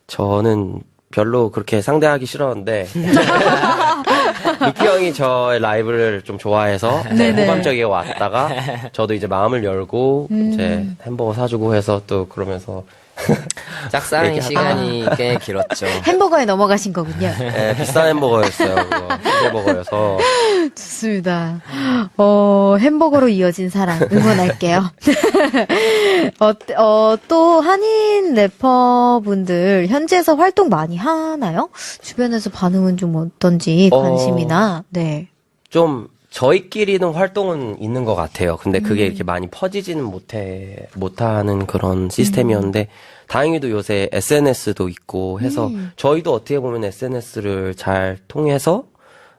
저는 별로 그렇게 상대하기 싫었는데, 루피 형이 저의 라이브를 좀 좋아해서 호감적이게 왔다가, 저도 이제 마음을 열고, 이제 햄버거 사주고 해서 또 그러면서, 짝사랑 얘기하다가. 시간이 꽤 길었죠. 햄버거에 넘어가신 거군요. 네, 비싼 햄버거였어요. 그거. 햄버거여서. 좋습니다. 햄버거로 이어진 사랑 응원할게요. 또 한인 래퍼분들 현지에서 활동 많이 하나요? 주변에서 반응은 좀 어떤지 관심이나 네. 좀 저희끼리는 활동은 있는 것 같아요. 근데 그게 이렇게 많이 퍼지지는 못하는 그런 시스템이었는데, 다행히도 요새 SNS도 있고 해서, 저희도 어떻게 보면 SNS를 잘 통해서,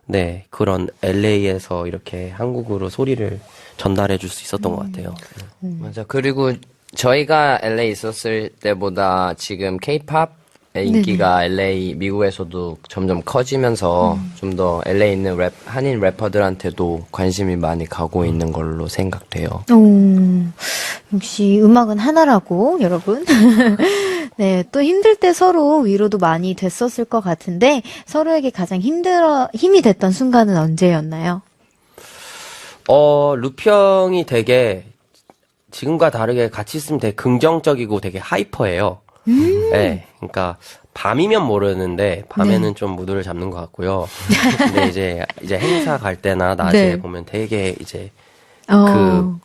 네, 그런 LA에서 이렇게 한국으로 소리를 전달해 줄 수 있었던 것 같아요. 맞아. 그리고 저희가 LA 있었을 때보다 지금 K-팝의 인기가 LA, 미국에서도 점점 커지면서 좀 더 LA에 있는 한인 래퍼들한테도 관심이 많이 가고 있는 걸로 생각돼요. 역시 음악은 하나라고, 여러분. 네, 또 힘들 때 서로 위로도 많이 됐었을 것 같은데, 서로에게 가장 힘이 됐던 순간은 언제였나요? 루피 형이 되게 지금과 다르게 같이 있으면 되게 긍정적이고 되게 하이퍼예요. 네, 그러니까 밤이면 모르는데 밤에는 좀 무드를 잡는 것 같고요. 근데 이제 행사 갈 때나 낮에 네. 보면 되게 이제 그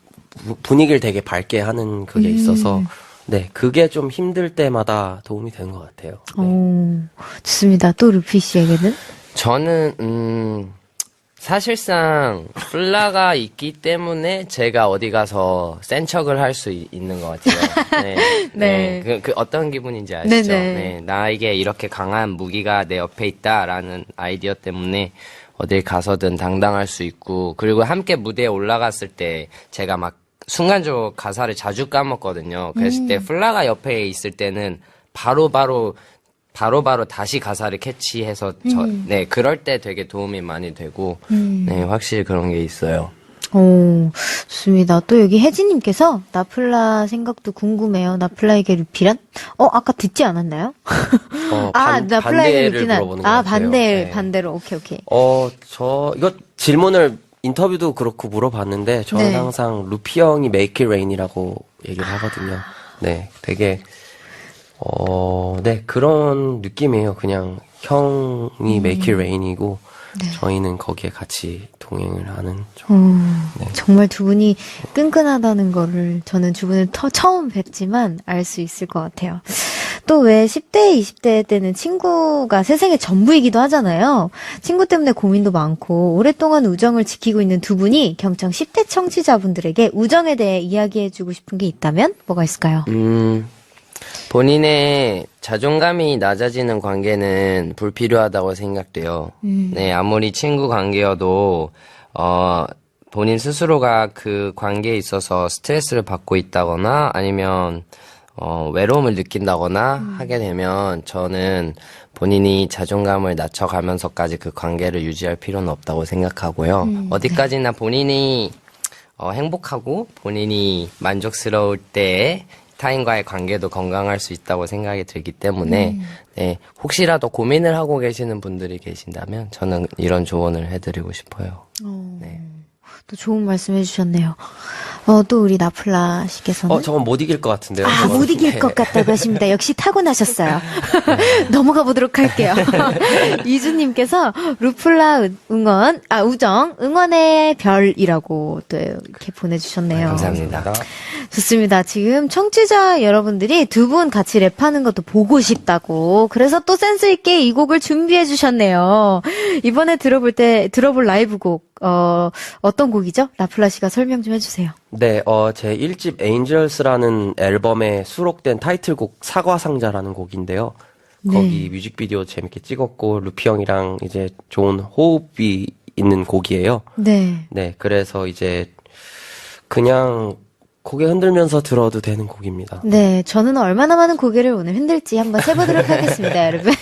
분위기를 되게 밝게 하는 그게 있어서 네, 그게 좀 힘들 때마다 도움이 되는 것 같아요. 네. 좋습니다. 또 루피 씨에게는? 저는 사실상 플라가 있기 때문에 제가 어디 가서 센 척을 할 수 있는 것 같아요. 네. 네. 그 어떤 기분인지 아시죠? 네네. 네. 나에게 이렇게 강한 무기가 내 옆에 있다라는 아이디어 때문에 어딜 가서든 당당할 수 있고, 그리고 함께 무대에 올라갔을 때 제가 막 순간적으로 가사를 자주 까먹거든요. 그랬을 때 플라가 옆에 있을 때는 바로바로 다시 가사를 캐치해서 네, 그럴 때 되게 도움이 많이 되고, 네, 확실히 그런 게 있어요. 좋습니다. 또 여기 혜진님께서 나플라 생각도 궁금해요. 나플라에게 루피란? 아까 듣지 않았나요? 나플라에게 반대를 루피란. 물어보는 것 같아요. 네. 반대로. 오케이. 이거 질문을 인터뷰도 그렇고 물어봤는데, 저는 네. 항상 루피 형이 make it rain이라고 얘기를 하거든요. 네, 되게, 네, 그런 느낌이에요. 그냥 형이 make it rain이고, 저희는 거기에 같이 동행을 하는 정말 두 분이 끈끈하다는 거를 저는 두 분을 처음 뵙지만 알 수 있을 것 같아요. 또 왜 10대, 20대 때는 친구가 세상의 전부이기도 하잖아요. 친구 때문에 고민도 많고 오랫동안 우정을 지키고 있는 두 분이 경청 10대 청취자분들에게 우정에 대해 이야기해주고 싶은 게 있다면 뭐가 있을까요? 본인의 자존감이 낮아지는 관계는 불필요하다고 생각돼요. 네, 아무리 친구 관계여도, 본인 스스로가 그 관계에 있어서 스트레스를 받고 있다거나 아니면, 외로움을 느낀다거나 하게 되면 저는 본인이 자존감을 낮춰가면서까지 그 관계를 유지할 필요는 없다고 생각하고요. 어디까지나 본인이 행복하고 본인이 만족스러울 때에 타인과의 관계도 건강할 수 있다고 생각이 들기 때문에 네, 혹시라도 고민을 하고 계시는 분들이 계신다면 저는 이런 조언을 해드리고 싶어요. 네. 또 좋은 말씀 해주셨네요. 또 우리 나플라 씨께서는 저건 못 이길 것 같은데요. 못 이길 네. 것 같다고 하십니다. 역시 타고나셨어요. 넘어가 보도록 할게요. 이주님께서 루플라 우정, 응원의 별이라고 또 이렇게 보내주셨네요. 감사합니다. 좋습니다. 지금 청취자 여러분들이 두 분 같이 랩하는 것도 보고 싶다고. 그래서 또 센스있게 이 곡을 준비해 주셨네요. 이번에 들어볼 라이브 곡, 어떤 곡이죠? 라플라 씨가 설명 좀 해주세요. 네, 제 1집 에인절스라는 앨범에 수록된 타이틀곡 사과상자라는 곡인데요. 네. 거기 뮤직비디오 재밌게 찍었고, 루피 형이랑 이제 좋은 호흡이 있는 곡이에요. 네. 네, 그래서 이제 그냥 고개 흔들면서 들어도 되는 곡입니다. 네, 저는 얼마나 많은 고개를 오늘 흔들지 한번 세보도록 하겠습니다, 여러분.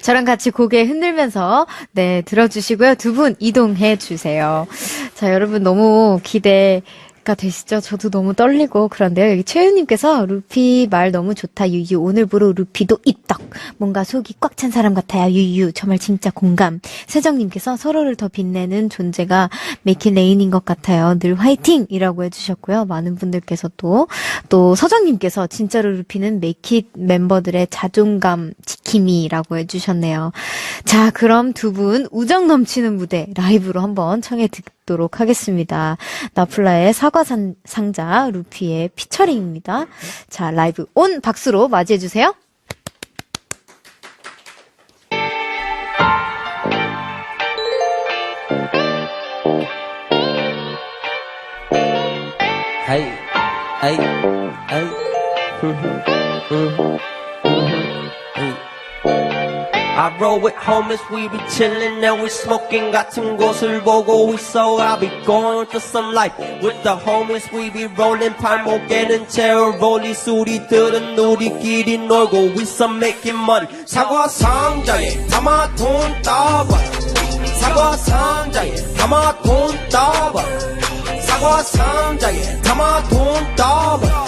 저랑 같이 고개 흔들면서, 네, 들어주시고요. 두 분 이동해 주세요. 자, 여러분 너무 기대가 되시죠? 저도 너무 떨리고 그런데요. 여기 최윤님께서 루피 말 너무 좋다, 유유. 오늘부로 루피도 입덕. 뭔가 속이 꽉 찬 사람 같아요, 유유. 정말 진짜 공감. 세정님께서 서로를 더 빛내는 존재가 메이키 레인인 것 같아요. 늘 화이팅! 이라고 해주셨고요. 많은 분들께서 또 서정님께서 진짜로 루피는 메이키 멤버들의 자존감 지킴이라고 해주셨네요. 자, 그럼 두 분 우정 넘치는 무대 라이브로 한번 청해 듣도록 하겠습니다. 나플라의 사과상자, 루피의 피처링입니다. 자, 라이브 온 박수로 맞이해주세요. Hey, hey, hey. Hey. I roll with homies, we be chillin' and we smoking. 같은 곳을 보고 있어. I be going for some life with the homies. We be rolling 팔목에는 채울볼리 수리들은 우리끼리 놀고 있어 making money. 사과 상자에 담아 돈 따봐. 사과 상자에 담아 돈 따봐. 사과 상자에 담아 돈 따봐.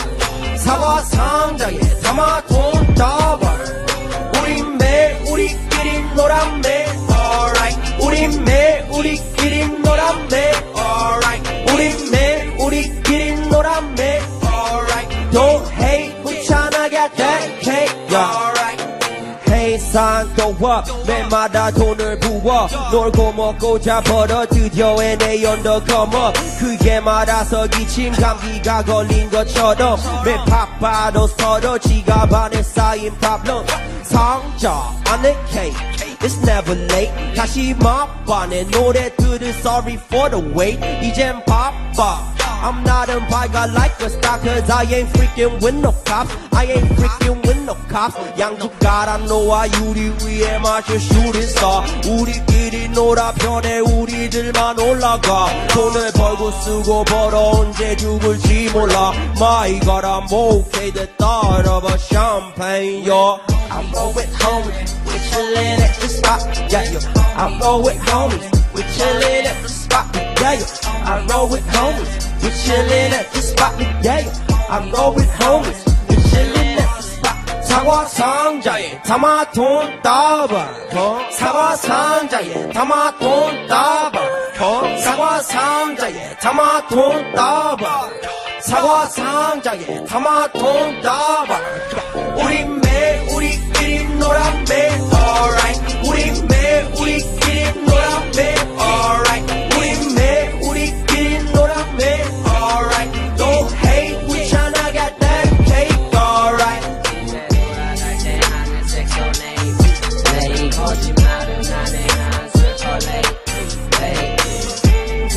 사과 상자에 담아 돈 따봐. 우리 매일 우리끼리 놀아 매일 alright. 우리 매일 우리끼리 놀아 매일 alright. 우리 매일 우리끼리 놀아 매일 alright. Don't hate 귀찮아게 dedicate alright. 회사도 와 매마다 돈을 부어 놀고 먹고 잡아러 드디어 내 언더커머 그게 말아서 기침 감기가 걸린 것처럼 매 바빠도 서로 지갑 안에 쌓인 problem 상자 안에 cake It's never late 다시 막반에 노래 들을 sorry for the wait 이젠 바빠 I'm not a bad guy like a star cause I ain't freaking with no cops I ain't freaking with no cops 양쪽 갈아 놓아 유리 위에 마셔 shooting star 우리끼리 놀아 편해 우리들만 올라가 돈을 벌고 쓰고 벌어 언제 죽을지 몰라 My God I'm okay the thought of a champagne yo I roll with homies we chillin' at the spot yeah yo I roll with homies we chillin' at the spot yeah yo I roll with homies we chillin' at the spot, yeah. I roll with homies. We chillin' at the spot. 사과 상자에 담아 돈 따봐. 사과 상자에 담아 돈 따봐. 사과 상자에 담아 돈 따봐. 사과 상자에 담아 돈 따봐. 우리 매일 우리끼리 놀아 매일 alright. 우리 매일 우리끼리 놀아 매일 alright. 우리 매일 우리끼리 놀아 매일 alright. Don't hate we tryna get that cake alright. 돌아갈 때 하는 섹소네 거짓말은 안 해 난 슬퍼네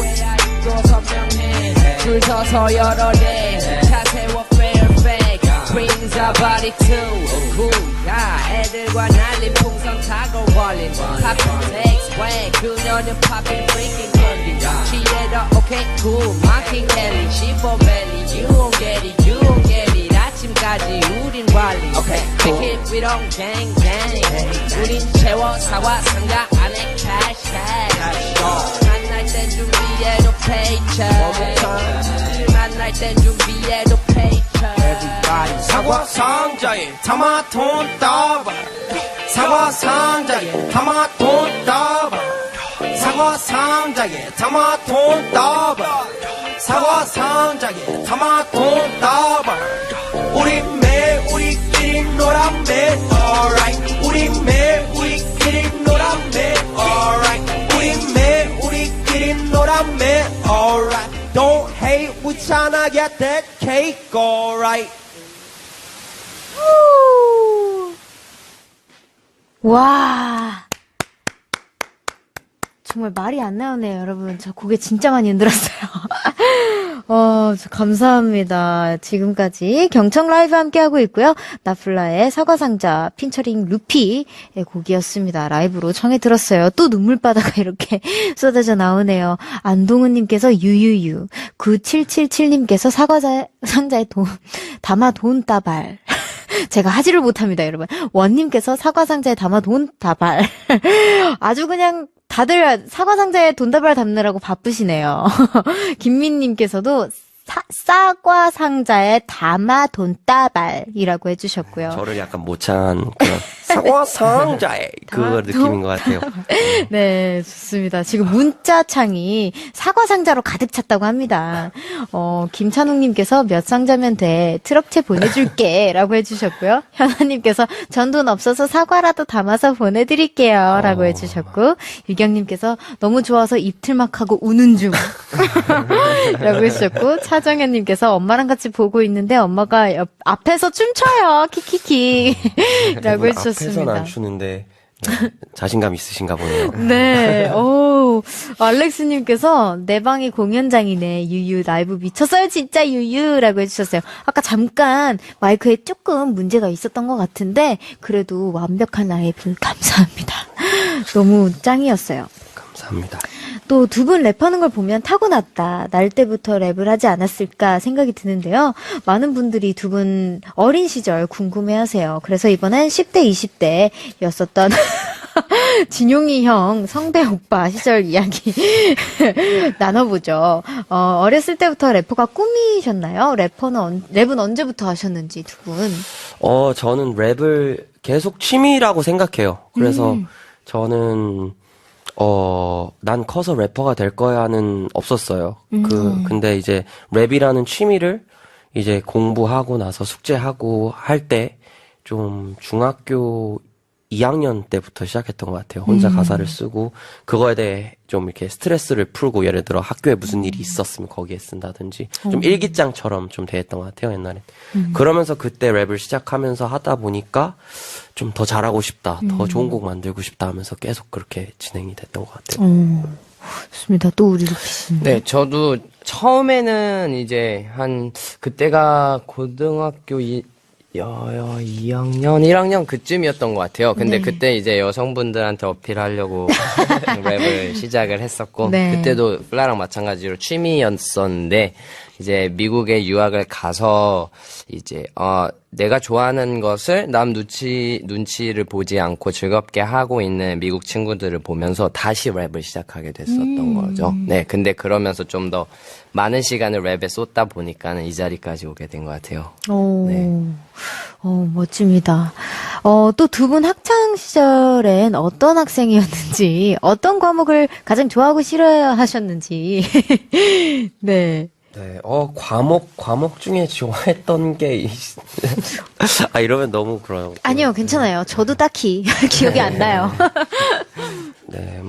왜야 이거 선명해 줄 서서 여러 대 자세워 fair fake brings our body to 야 애들과 날린 풍선 타고 걸린 팝핀 takes way 그녀는 팝핀 freaking candy 취해도 okay cool 마킹 델리 15벨리 you won't get it you won't get it 아침까지 우린 관리 okay cool Pick it we don't gang gang 우린 채워 사과 상자 안에 cash cash 만날 땐 준비해도 paycheck 만날 땐 준비해도 paycheck Everybody's 사과 상자에 담아 돈 다발 사과 상자에 담아 돈 다발 사과 상자에 담아 돈 다발 사과 상자에 담아 돈 다발 우리 매일 우리끼리 놀아매 alright 우리 매일 우리끼리 놀아매 alright 우리 매일 우리끼리 놀아매 alright Don't hate we tryna get that cake alright 와. 정말 말이 안 나오네요, 여러분. 저 고개 진짜 많이 흔들었어요. 저 감사합니다. 지금까지 경청 라이브 함께하고 있고요. 나플라의 사과상자 핀처링 루피의 곡이었습니다. 라이브로 청해 들었어요. 또 눈물바다가 이렇게 쏟아져 나오네요. 안동은님께서 유유유 9777님께서 사과상자에 담아 돈 따발 제가 하지를 못합니다, 여러분. 원님께서 사과상자에 담아 돈 다발. 아주 그냥 다들 사과상자에 돈 다발 담느라고 바쁘시네요. 김민님께서도 사과상자에 담아 돈 따발이라고 해주셨고요. 저를 약간 모창한 그런 사과 상자에 그 느낌인 것 같아요. 네, 좋습니다. 지금 문자창이 사과상자로 가득 찼다고 합니다. 김찬웅님께서 몇 상자면 돼? 트럭채 보내줄게. 라고 해주셨고요. 현아님께서 전 돈 없어서 사과라도 담아서 보내드릴게요. 라고 해주셨고, 유경님께서 너무 좋아서 입틀막하고 우는 중. 라고 해주셨고, 차정현님께서 엄마랑 같이 보고 있는데 엄마가 앞에서 춤춰요. 키키키. 라고 해주셨습니다. 앞에서는 안 추는데 네, 자신감 있으신가 보네요. 네, 알렉스님께서 내 방이 공연장이네. 유유 라이브 미쳤어요 진짜 유유라고 해주셨어요. 아까 잠깐 마이크에 조금 문제가 있었던 것 같은데 그래도 완벽한 라이브 감사합니다. 너무 짱이었어요. 감사합니다. 또 두 분 랩하는 걸 보면 타고났다. 날 때부터 랩을 하지 않았을까 생각이 드는데요. 많은 분들이 두 분 어린 시절 궁금해하세요. 그래서 이번엔 10대, 20대였었던 진용이 형, 성배 오빠 시절 이야기 나눠보죠. 어렸을 때부터 래퍼가 꿈이셨나요? 랩은 언제부터 하셨는지 두 분. 저는 랩을 계속 취미라고 생각해요. 그래서 저는 난 커서 래퍼가 될 거야는 없었어요. 근데 이제 랩이라는 취미를 이제 공부하고 나서 숙제하고 할 때 좀 중학교 2학년 때부터 시작했던 것 같아요. 혼자 가사를 쓰고 그거에 대해 좀 이렇게 스트레스를 풀고 예를 들어 학교에 무슨 일이 있었으면 거기에 쓴다든지 좀 일기장처럼 좀 대했던 것 같아요, 옛날에. 그러면서 그때 랩을 시작하면서 하다 보니까 좀 더 잘하고 싶다, 더 좋은 곡 만들고 싶다 하면서 계속 그렇게 진행이 됐던 것 같아요. 좋습니다. 또 우리 루피씨. 네, 저도 처음에는 이제 그때가 고등학교 2학년, 1학년 그쯤이었던 것 같아요. 근데 네. 그때 이제 여성분들한테 어필하려고 랩을 시작을 했었고, 네. 그때도 플라랑 마찬가지로 취미였었는데, 이제 미국에 유학을 가서, 이제, 내가 좋아하는 것을 남 눈치를 보지 않고 즐겁게 하고 있는 미국 친구들을 보면서 다시 랩을 시작하게 됐었던 거죠. 네, 근데 그러면서 좀 더 많은 시간을 랩에 쏟다 보니까는 이 자리까지 오게 된 것 같아요. 네. 멋집니다. 또 두 분 학창 시절엔 어떤 학생이었는지, 어떤 과목을 가장 좋아하고 싫어하셨는지. 네. 네, 과목 중에 좋아했던 게, 이러면 너무 그래요. 아니요, 괜찮아요. 저도 딱히 기억이 안 나요. 네,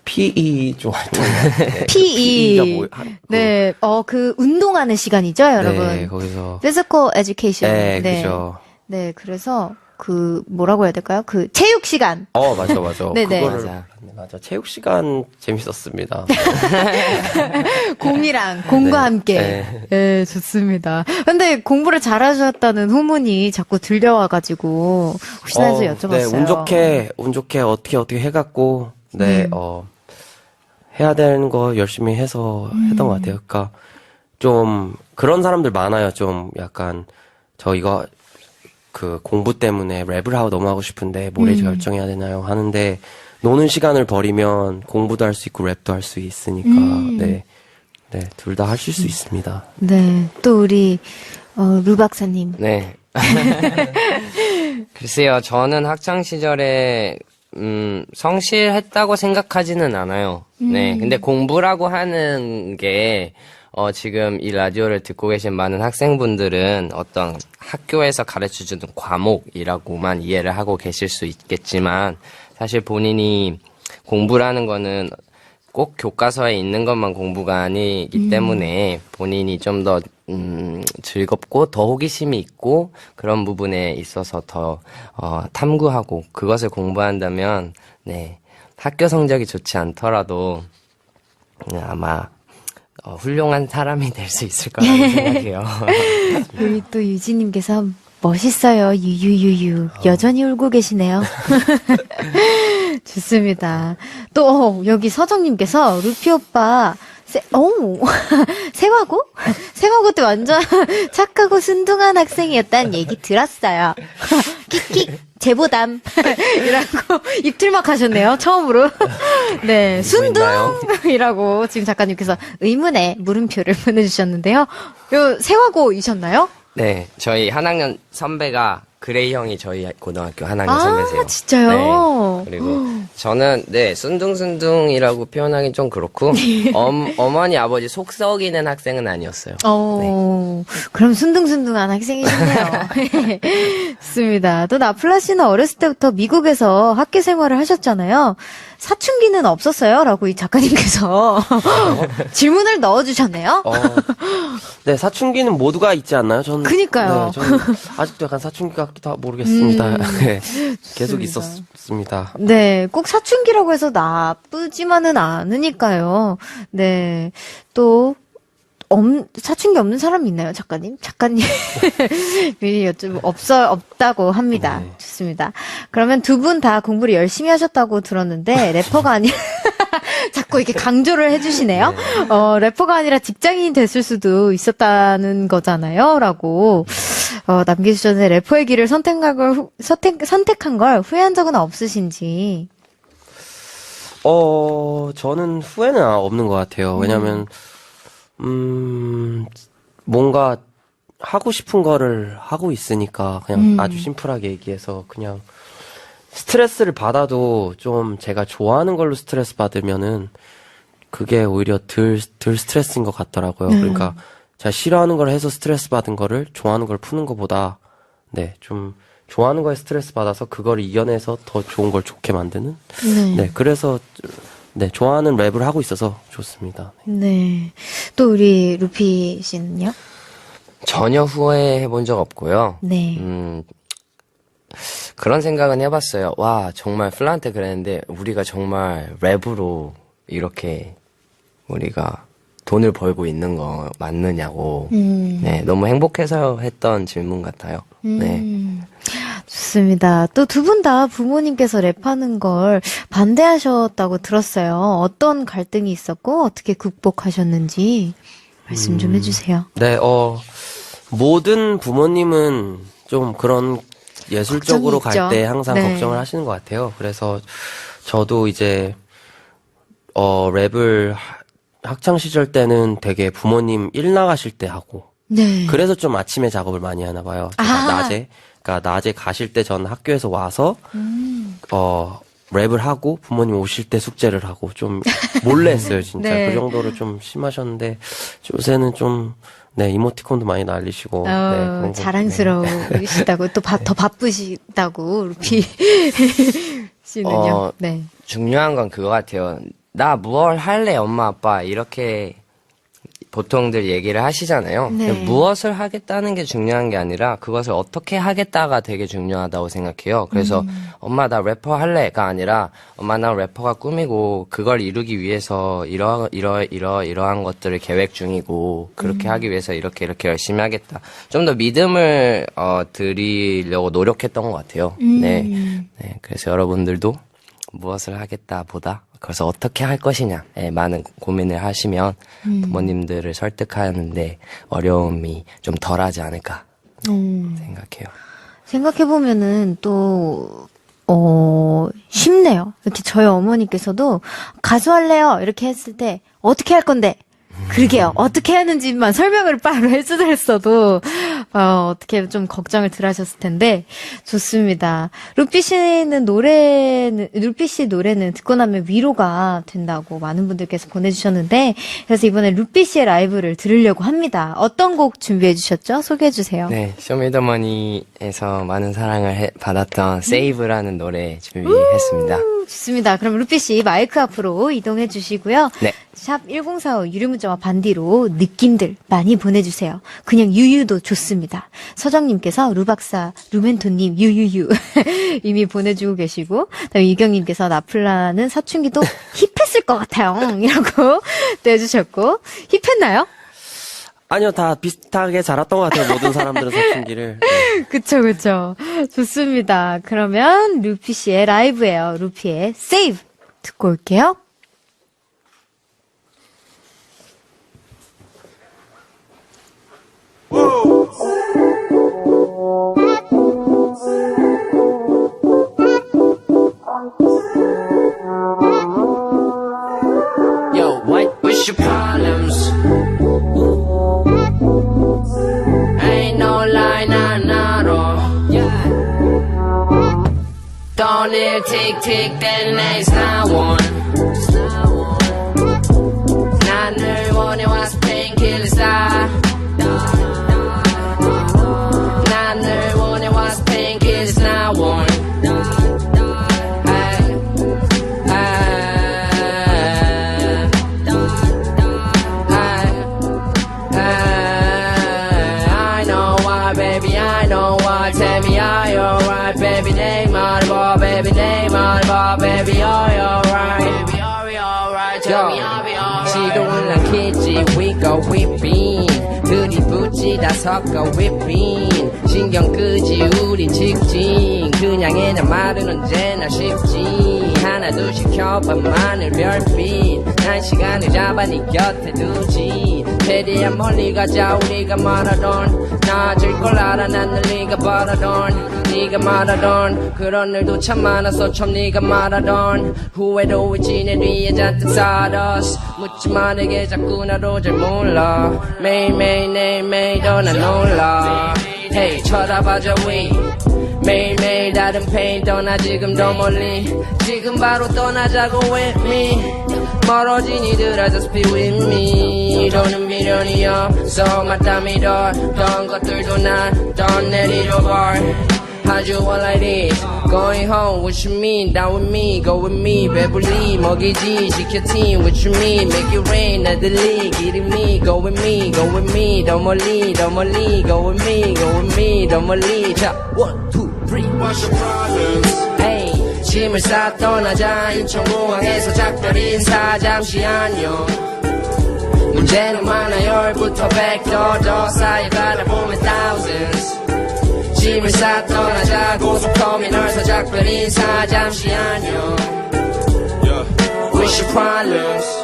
PE 좋아했던 것 같아요. PE. PE가 네, 그 운동하는 시간이죠, 여러분. 네, 거기서. Physical Education. 네, 그죠. 네, 그래서 뭐라고 해야 될까요? 체육 시간. 맞아. 네네. 그거를 맞아. 체육 시간 재밌었습니다. 공과 네, 함께. 네, 좋습니다. 근데 공부를 잘하셨다는 후문이 자꾸 들려와가지고, 혹시나 해서 여쭤봤어요. 네, 운 좋게 어떻게 해갖고, 네, 해야 되는 거 열심히 해서 했던 것 같아요. 그러니까, 좀, 그런 사람들 많아요. 좀, 약간, 공부 때문에 랩을 너무 하고 싶은데, 뭘 결정해야 되나요? 하는데, 노는 시간을 버리면 공부도 할 수 있고 랩도 할 수 있으니까, 네, 둘 다 하실 수 있습니다. 네, 또 우리, 루 박사님. 네. 글쎄요, 저는 학창 시절에 성실했다고 생각하지는 않아요. 네. 근데 공부라고 하는 게 지금 이 라디오를 듣고 계신 많은 학생분들은 어떤 학교에서 가르쳐주는 과목이라고만 이해를 하고 계실 수 있겠지만 사실 본인이 공부라는 거는 꼭 교과서에 있는 것만 공부가 아니기 때문에 본인이 좀 더 즐겁고 더 호기심이 있고 그런 부분에 있어서 더 탐구하고 그것을 공부한다면 네 학교 성적이 좋지 않더라도 아마 훌륭한 사람이 될 수 있을 거라고 생각해요. 우리 또 유지님께서 멋있어요. 유유유유. 여전히 울고 계시네요. 좋습니다. 또 여기 서정님께서 루피 오빠 세화고? 세화고 때 완전 착하고 순둥한 학생이었다는 얘기 들었어요. 킥킥 제보담 이라고 입틀막 하셨네요. 처음으로. 네, 순둥이라고 지금 작가님께서 의문의 물음표를 보내주셨는데요. 요 세화고이셨나요? 네, 저희 한 학년 선배가 그레이 형이 저희 고등학교 한 학년 선배세요. 진짜요? 네. 그리고 저는 네 순둥순둥이라고 표현하긴 좀 그렇고 어머니 아버지 속 썩이는 학생은 아니었어요. 그럼 순둥순둥한 학생이시네요. 좋습니다. 또 나플라 씨는 어렸을 때부터 미국에서 학교 생활을 하셨잖아요. 사춘기는 없었어요? 라고 이 작가님께서 질문을 넣어주셨네요. 네, 사춘기는 모두가 있지 않나요? 저는. 그니까요. 네, 저는 아직도 약간 사춘기 같기도 하고 모르겠습니다. 네, 계속 있었습니다. 네, 꼭 사춘기라고 해서 나쁘지만은 않으니까요. 네, 또, 사춘기 없는 사람이 있나요, 작가님? 작가님. 미리 없다고 합니다. 네. 좋습니다. 그러면 두 분 다 공부를 열심히 하셨다고 들었는데, 래퍼가 아니라, 자꾸 이렇게 강조를 해주시네요. 래퍼가 아니라 직장인이 됐을 수도 있었다는 거잖아요. 라고, 남겨주셨는데, 래퍼의 길을 선택한 걸 후회한 적은 없으신지. 저는 후회는 없는 것 같아요. 왜냐면, 뭔가 하고 싶은 거를 하고 있으니까 그냥 아주 심플하게 얘기해서 그냥 스트레스를 받아도 좀 제가 좋아하는 걸로 스트레스 받으면은 그게 오히려 덜 스트레스인 것 같더라고요. 그러니까 제가 싫어하는 걸 해서 스트레스 받은 거를 좋아하는 걸 푸는 것보다 네, 좀 좋아하는 거에 스트레스 받아서 그걸 이겨내서 더 좋은 걸 좋게 만드는 네, 그래서 네, 좋아하는 랩을 하고 있어서 좋습니다. 네. 또 우리 루피 씨는요? 전혀 후회해 본 적 없고요. 네. 그런 생각은 해봤어요. 와, 정말 플라한테 그랬는데, 우리가 정말 랩으로 이렇게 우리가 돈을 벌고 있는 거 맞느냐고. 네, 너무 행복해서 했던 질문 같아요. 네. 좋습니다. 또 두 분 다 부모님께서 랩하는 걸 반대하셨다고 들었어요. 어떤 갈등이 있었고, 어떻게 극복하셨는지 말씀 좀 해주세요. 네, 모든 부모님은 좀 그런 예술적으로 걱정이 갈 때 있죠. 항상 네. 걱정을 하시는 것 같아요. 그래서 저도 이제, 랩을 학창 시절 때는 되게 부모님 일 나가실 때 하고, 네. 그래서 좀 아침에 작업을 많이 하나 봐요. 제가 낮에 가실 때 전 학교에서 와서, 랩을 하고 부모님 오실 때 숙제를 하고 좀 몰래 했어요, 진짜. 네. 그 정도로 좀 심하셨는데, 요새는 좀, 네, 이모티콘도 많이 날리시고. 네, 그런 거, 자랑스러우시다고, 또 더 바쁘시다고, 루피 씨는요? 네. 중요한 건 그거 같아요. 나 무얼 할래, 엄마, 아빠. 이렇게 보통들 얘기를 하시잖아요. 네. 근데 무엇을 하겠다는 게 중요한 게 아니라 그것을 어떻게 하겠다가 되게 중요하다고 생각해요. 그래서 엄마 나 래퍼 할래가 아니라 엄마 나 래퍼가 꿈이고 그걸 이루기 위해서 이러한 것들을 계획 중이고 그렇게 하기 위해서 이렇게 열심히 하겠다. 좀 더 믿음을 드리려고 노력했던 것 같아요. 네. 그래서 여러분들도 무엇을 하겠다 보다 그래서 어떻게 할 것이냐에 많은 고민을 하시면 부모님들을 설득하는데 어려움이 좀 덜하지 않을까 생각해요. 생각해보면은 또, 쉽네요. 이렇게 저희 어머니께서도 가수 할래요. 이렇게 했을 때, 어떻게 할 건데? 그러게요. 어떻게 하는지만 설명을 바로 해주더랬어도, 어떻게 좀 걱정을 덜 하셨을 텐데, 좋습니다. 루피 씨 노래는 듣고 나면 위로가 된다고 많은 분들께서 보내주셨는데, 그래서 이번에 루피 씨의 라이브를 들으려고 합니다. 어떤 곡 준비해주셨죠? 소개해주세요. 네, 쇼미더머니에서 많은 사랑을 받았던 Save라는 노래 준비했습니다. 좋습니다. 그럼 루피 씨 마이크 앞으로 이동해 주시고요. 네. 샵 1045 유료문자와 반디로 느낌들 많이 보내주세요. 그냥 유유도 좋습니다. 서정님께서 루박사, 루멘토님, 유유유 이미 보내주고 계시고, 그다음에 이경님께서 나플라는 사춘기도 힙했을 것 같아요. 이라고 내주셨고, 힙했나요? 아니요, 다 비슷하게 자랐던 것 같아요. 모든 사람들은 사춘기를. 네. 그쵸. 좋습니다. 그러면 루피 씨의 라이브예요. 루피의 Save 듣고 올게요. Yo, what's your problems? Ain't no line, not all. Don't live tick, then next not one. 나를 원해와서 painkillers 나를 원해와서 painkillers not one. I know why, baby, I know why. Tell me, are you alright, baby? Name on the ball, baby, name on the ball, baby, are you alright? Baby, are you alright? Tell me, are we alright? 시동을 안 켰지, we go whipping. 들이붙지 다 섞어 whipping. 신경 끄지, 우린 직진. 그냥 해나 말은 언제나 쉽지. 하나 둘씩 켜봐 마늘 별빛. 난 시간을 잡아 네 곁에 두지. 최대한 멀리 가자 우리가 말하던. 나아질 걸 알아 난 늘 네가 바라던. 네가 말하던 그런 일도 참 많았어 참 네가 말하던. 후회도 있지 내 뒤에 잔뜩 쌓았어. 묻지마 내게 자꾸 나도 잘 몰라. 매일매일 내일매일 더 난 놀라. Hey 쳐다봐줘 we. 매일매일 다른 페인 떠나 지금 더 멀리. 지금 바로 떠나자고 with me. 멀어진 이들아 just be with me. 더는 미련이 없어 마땅히 던 것들도 난 떠내리려 걸. How'd you want like this? Going home, what you mean? Down with me, go with me, 배불리 먹이지 지켜 team, what you mean? Make it rain, 나들리 기름이 go with me, go with me 더 멀리, 더 멀리 go with me, go with me 더 멀리. 자, 1, 2, 3 What's your problems? Hey, 짐을 싸 떠나자 인천공항에서 작별 인사 잠시 안녕. 문제는 많아 10부터 100 더 쌓여가다 보면 thousands. 짐을 싸 떠나자 고속터미널서 작별 인사 잠시 안녕. What's your problems?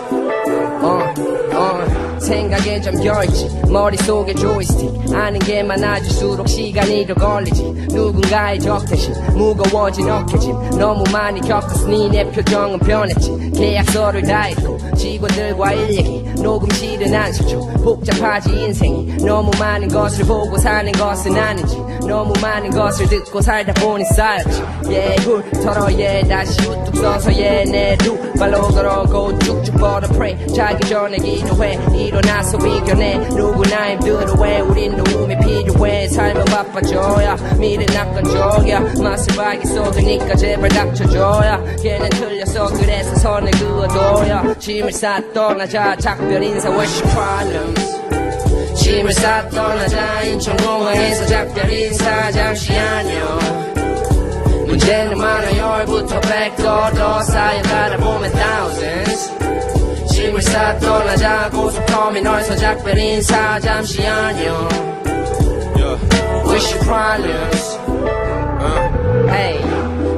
생각에 잠겨있지 머릿속에 조이스틱. 아는 게 많아질수록 시간이 더 걸리지. 누군가의 적대심 무거워진 어깨짐. 너무 많이 겪었으니 내 표정은 변했지. 계약서를 다 읽고 직원들과 일 얘기 녹음실은 안식조. 복잡하지 인생이 너무 많은 것을 보고 사는 것은 아닌지. 너무 많은 것을 듣고 살다 보니 쌓였지. 훑털어 다시 우뚝 서서 내루 발로 걸어고 쭉쭉 뻗어 pray. 자기 전에 기도해 일어나서 이겨내. 누구나 힘들어 왜 우린 도움이 필요해. 삶은 바빠져야 미래 낚아줘야 맛을 박이 쏟으니까 제발 닥쳐줘야. 걔는 틀렸어 그래서 선을 그어둬야. 짐을 싸 떠나자 작별 인사 what's your problems. 짐을 싸 떠나자 인천공항에서 작별 인사 잠시 안녕. 문제는 많아 10부터 100 더 쌓여가다 보면 thousands. 짐을 싸 떠나자 고속터미널서 작별 인사 잠시 안녕. What's your problems? Hey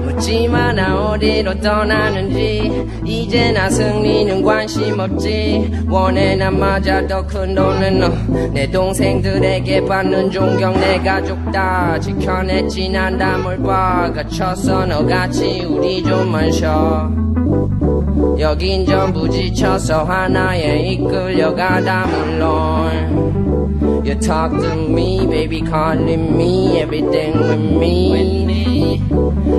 묻지마 나 어디로 떠나는지. 이제 나 승리는 관심 없지. 원해 난 맞아 더 큰 돈은 너. 내 동생들에게 받는 존경 내 가족 다 지켜냈지. 난 다 뭘 봐 갇혔어 너같이 우리 좀만 쉬어. 여긴 전부 지쳐서 하나에 이끌려가다 물론 You talk to me, baby, calling me, everything with me.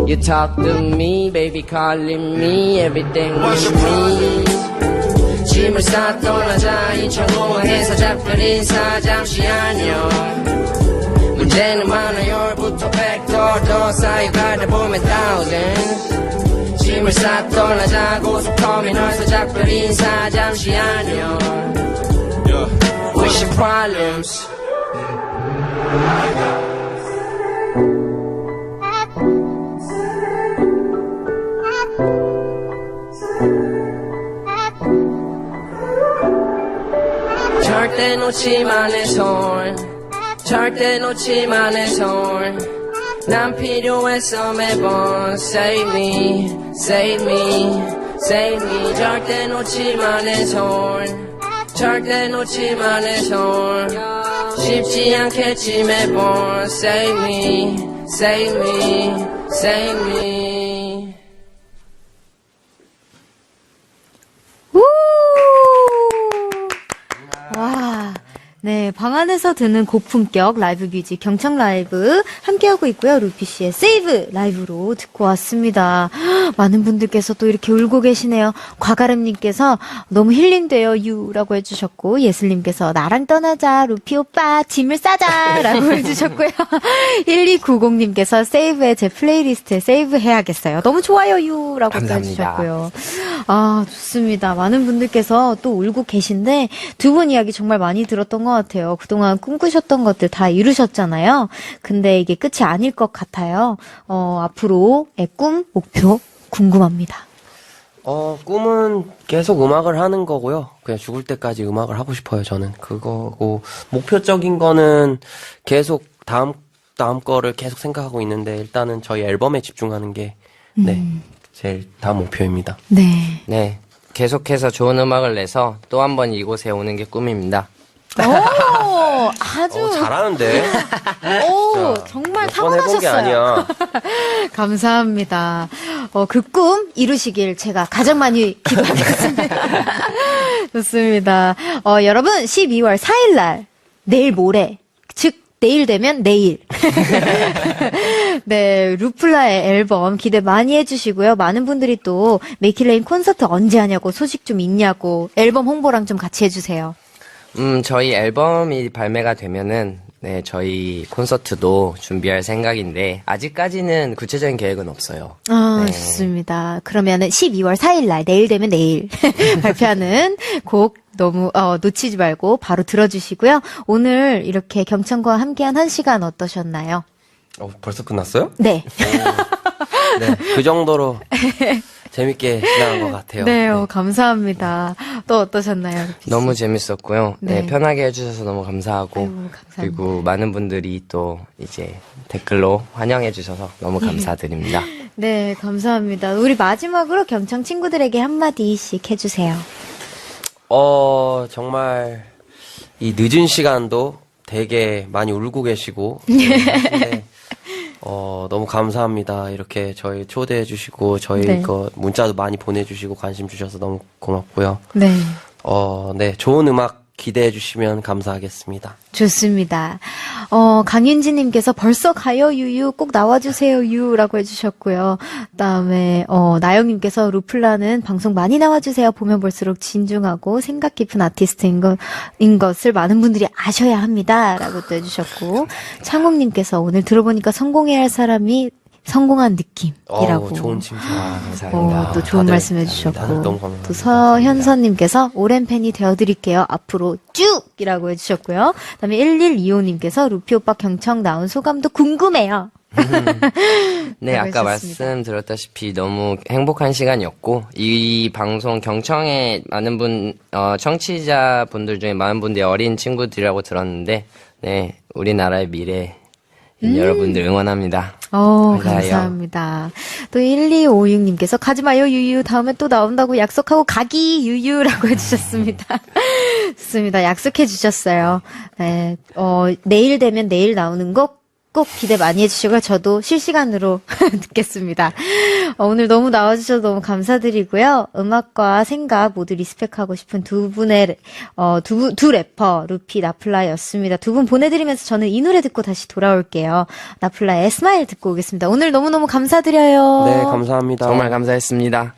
You talk to me, baby, calling me, everything with me. 짐을 싸 떠나자 인천공항에서 작별인 사 잠시 안녕. 문제는 많아 열부터 백도 더 쌓여가다 보면 thousand. 짐을 싸 떠나자 고속터미널에서 작별인 사 잠시 안녕. What's your problems? 절대 놓지만 내 손 절대 놓지만 내 손 난 필요했어 매번 Save me, save me, save me 절대 놓지만 내 손 절대 놓지만 내 손 쉽지 않겠지 매번 Save me, save me, save me 우! 와. 네, 방 안에서 듣는 고품격 라이브 뮤직 경청 라이브 함께하고 있고요. 루피 씨의 세이브 라이브로 듣고 왔습니다. 많은 분들께서 또 이렇게 울고 계시네요. 과가름님께서 너무 힐링돼요 유라고 해주셨고 예슬님께서 나랑 떠나자 루피 오빠 짐을 싸자 라고 해주셨고요. 1290님께서 세이브에 제 플레이리스트에 세이브 해야겠어요. 너무 좋아요 유라고 감사합니다. 해주셨고요. 아 좋습니다. 많은 분들께서 또 울고 계신데 두 분 이야기 정말 많이 들었던 것 같아요. 그동안 꿈꾸셨던 것들 다 이루셨잖아요. 근데 이게 끝이 아닐 것 같아요. 앞으로의 꿈, 목표 궁금합니다. 꿈은 계속 음악을 하는 거고요. 그냥 죽을 때까지 음악을 하고 싶어요, 저는. 그거고, 목표적인 거는 계속 다음 거를 계속 생각하고 있는데, 일단은 저희 앨범에 집중하는 게, 네, 제일 다음 목표입니다. 네. 네. 계속해서 좋은 음악을 내서 또 한 번 이곳에 오는 게 꿈입니다. 오, 아주 잘하는데? 오, 정말 몇 번 해본 게 타고나셨어요. 아니야. 감사합니다. 그 꿈 이루시길 제가 가장 많이 기도하겠습니다. 좋습니다. 여러분 12월 4일 날 내일 모레 즉 내일 되면 내일. 네, 루플라의 앨범 기대 많이 해주시고요. 많은 분들이 또 메이킬레인 콘서트 언제 하냐고 소식 좀 있냐고 앨범 홍보랑 좀 같이 해주세요. 저희 앨범이 발매가 되면은, 네, 저희 콘서트도 준비할 생각인데, 아직까지는 구체적인 계획은 없어요. 아, 네. 좋습니다. 그러면은 12월 4일 날, 내일 되면 내일 발표하는 곡 너무, 놓치지 말고 바로 들어주시고요. 오늘 이렇게 경청과 함께한 1시간 어떠셨나요? 벌써 끝났어요? 네. 네, 그 정도로 재밌게 지나간 것 같아요. 네, 감사합니다. 또 어떠셨나요? 루피 씨? 너무 재밌었고요. 네. 네, 편하게 해주셔서 너무 감사하고, 아이고, 감사합니다. 그리고 많은 분들이 또 이제 댓글로 환영해주셔서 너무 감사드립니다. 네, 감사합니다. 우리 마지막으로 경청 친구들에게 한마디씩 해주세요. 정말 이 늦은 시간도 되게 많이 울고 계시고 근데 너무 감사합니다. 이렇게 저희 초대해 주시고 저희 네. 거 문자도 많이 보내주시고 관심 주셔서 너무 고맙고요. 네. 네, 좋은 음악 기대해 주시면 감사하겠습니다. 좋습니다. 강윤지님께서 벌써 가요, 유유. 꼭 나와주세요, 유라고 해주셨고요. 그 다음에, 나영님께서 루플라는 방송 많이 나와주세요. 보면 볼수록 진중하고 생각 깊은 아티스트인 것을 많은 분들이 아셔야 합니다. 라고 또 해주셨고, 창욱님께서 오늘 들어보니까 성공해야 할 사람이 성공한 느낌이라고. 좋은 칭찬. 감사합니다. 또 좋은 다들 말씀 해주셨고, 너무 감사합니다. 또 서현선님께서 오랜 팬이 되어드릴게요. 앞으로 쭉이라고 해주셨고요. 그다음에 1125님께서 루피 오빠 경청 나온 소감도 궁금해요. 네, 라고 아까 해주셨습니다. 말씀드렸다시피 너무 행복한 시간이었고, 이 방송 경청에 많은 청취자분들 중에 많은 분들이 어린 친구들이라고 들었는데, 네, 우리나라의 미래, 여러분들 응원합니다. 감사해요. 감사합니다. 또 1256님께서 가지마요 유유 다음에 또 나온다고 약속하고 가기 유유라고 해주셨습니다. 좋습니다. 약속해 주셨어요. 네, 내일 되면 내일 나오는 거 꼭 기대 많이 해주시고요. 저도 실시간으로 듣겠습니다. 오늘 너무 나와주셔서 너무 감사드리고요. 음악과 생각 모두 리스펙하고 싶은 두 분의 두 래퍼 루피 나플라였습니다. 두 분 보내드리면서 저는 이 노래 듣고 다시 돌아올게요. 나플라의 스마일 듣고 오겠습니다. 오늘 너무너무 감사드려요. 네, 감사합니다. 정말 감사했습니다.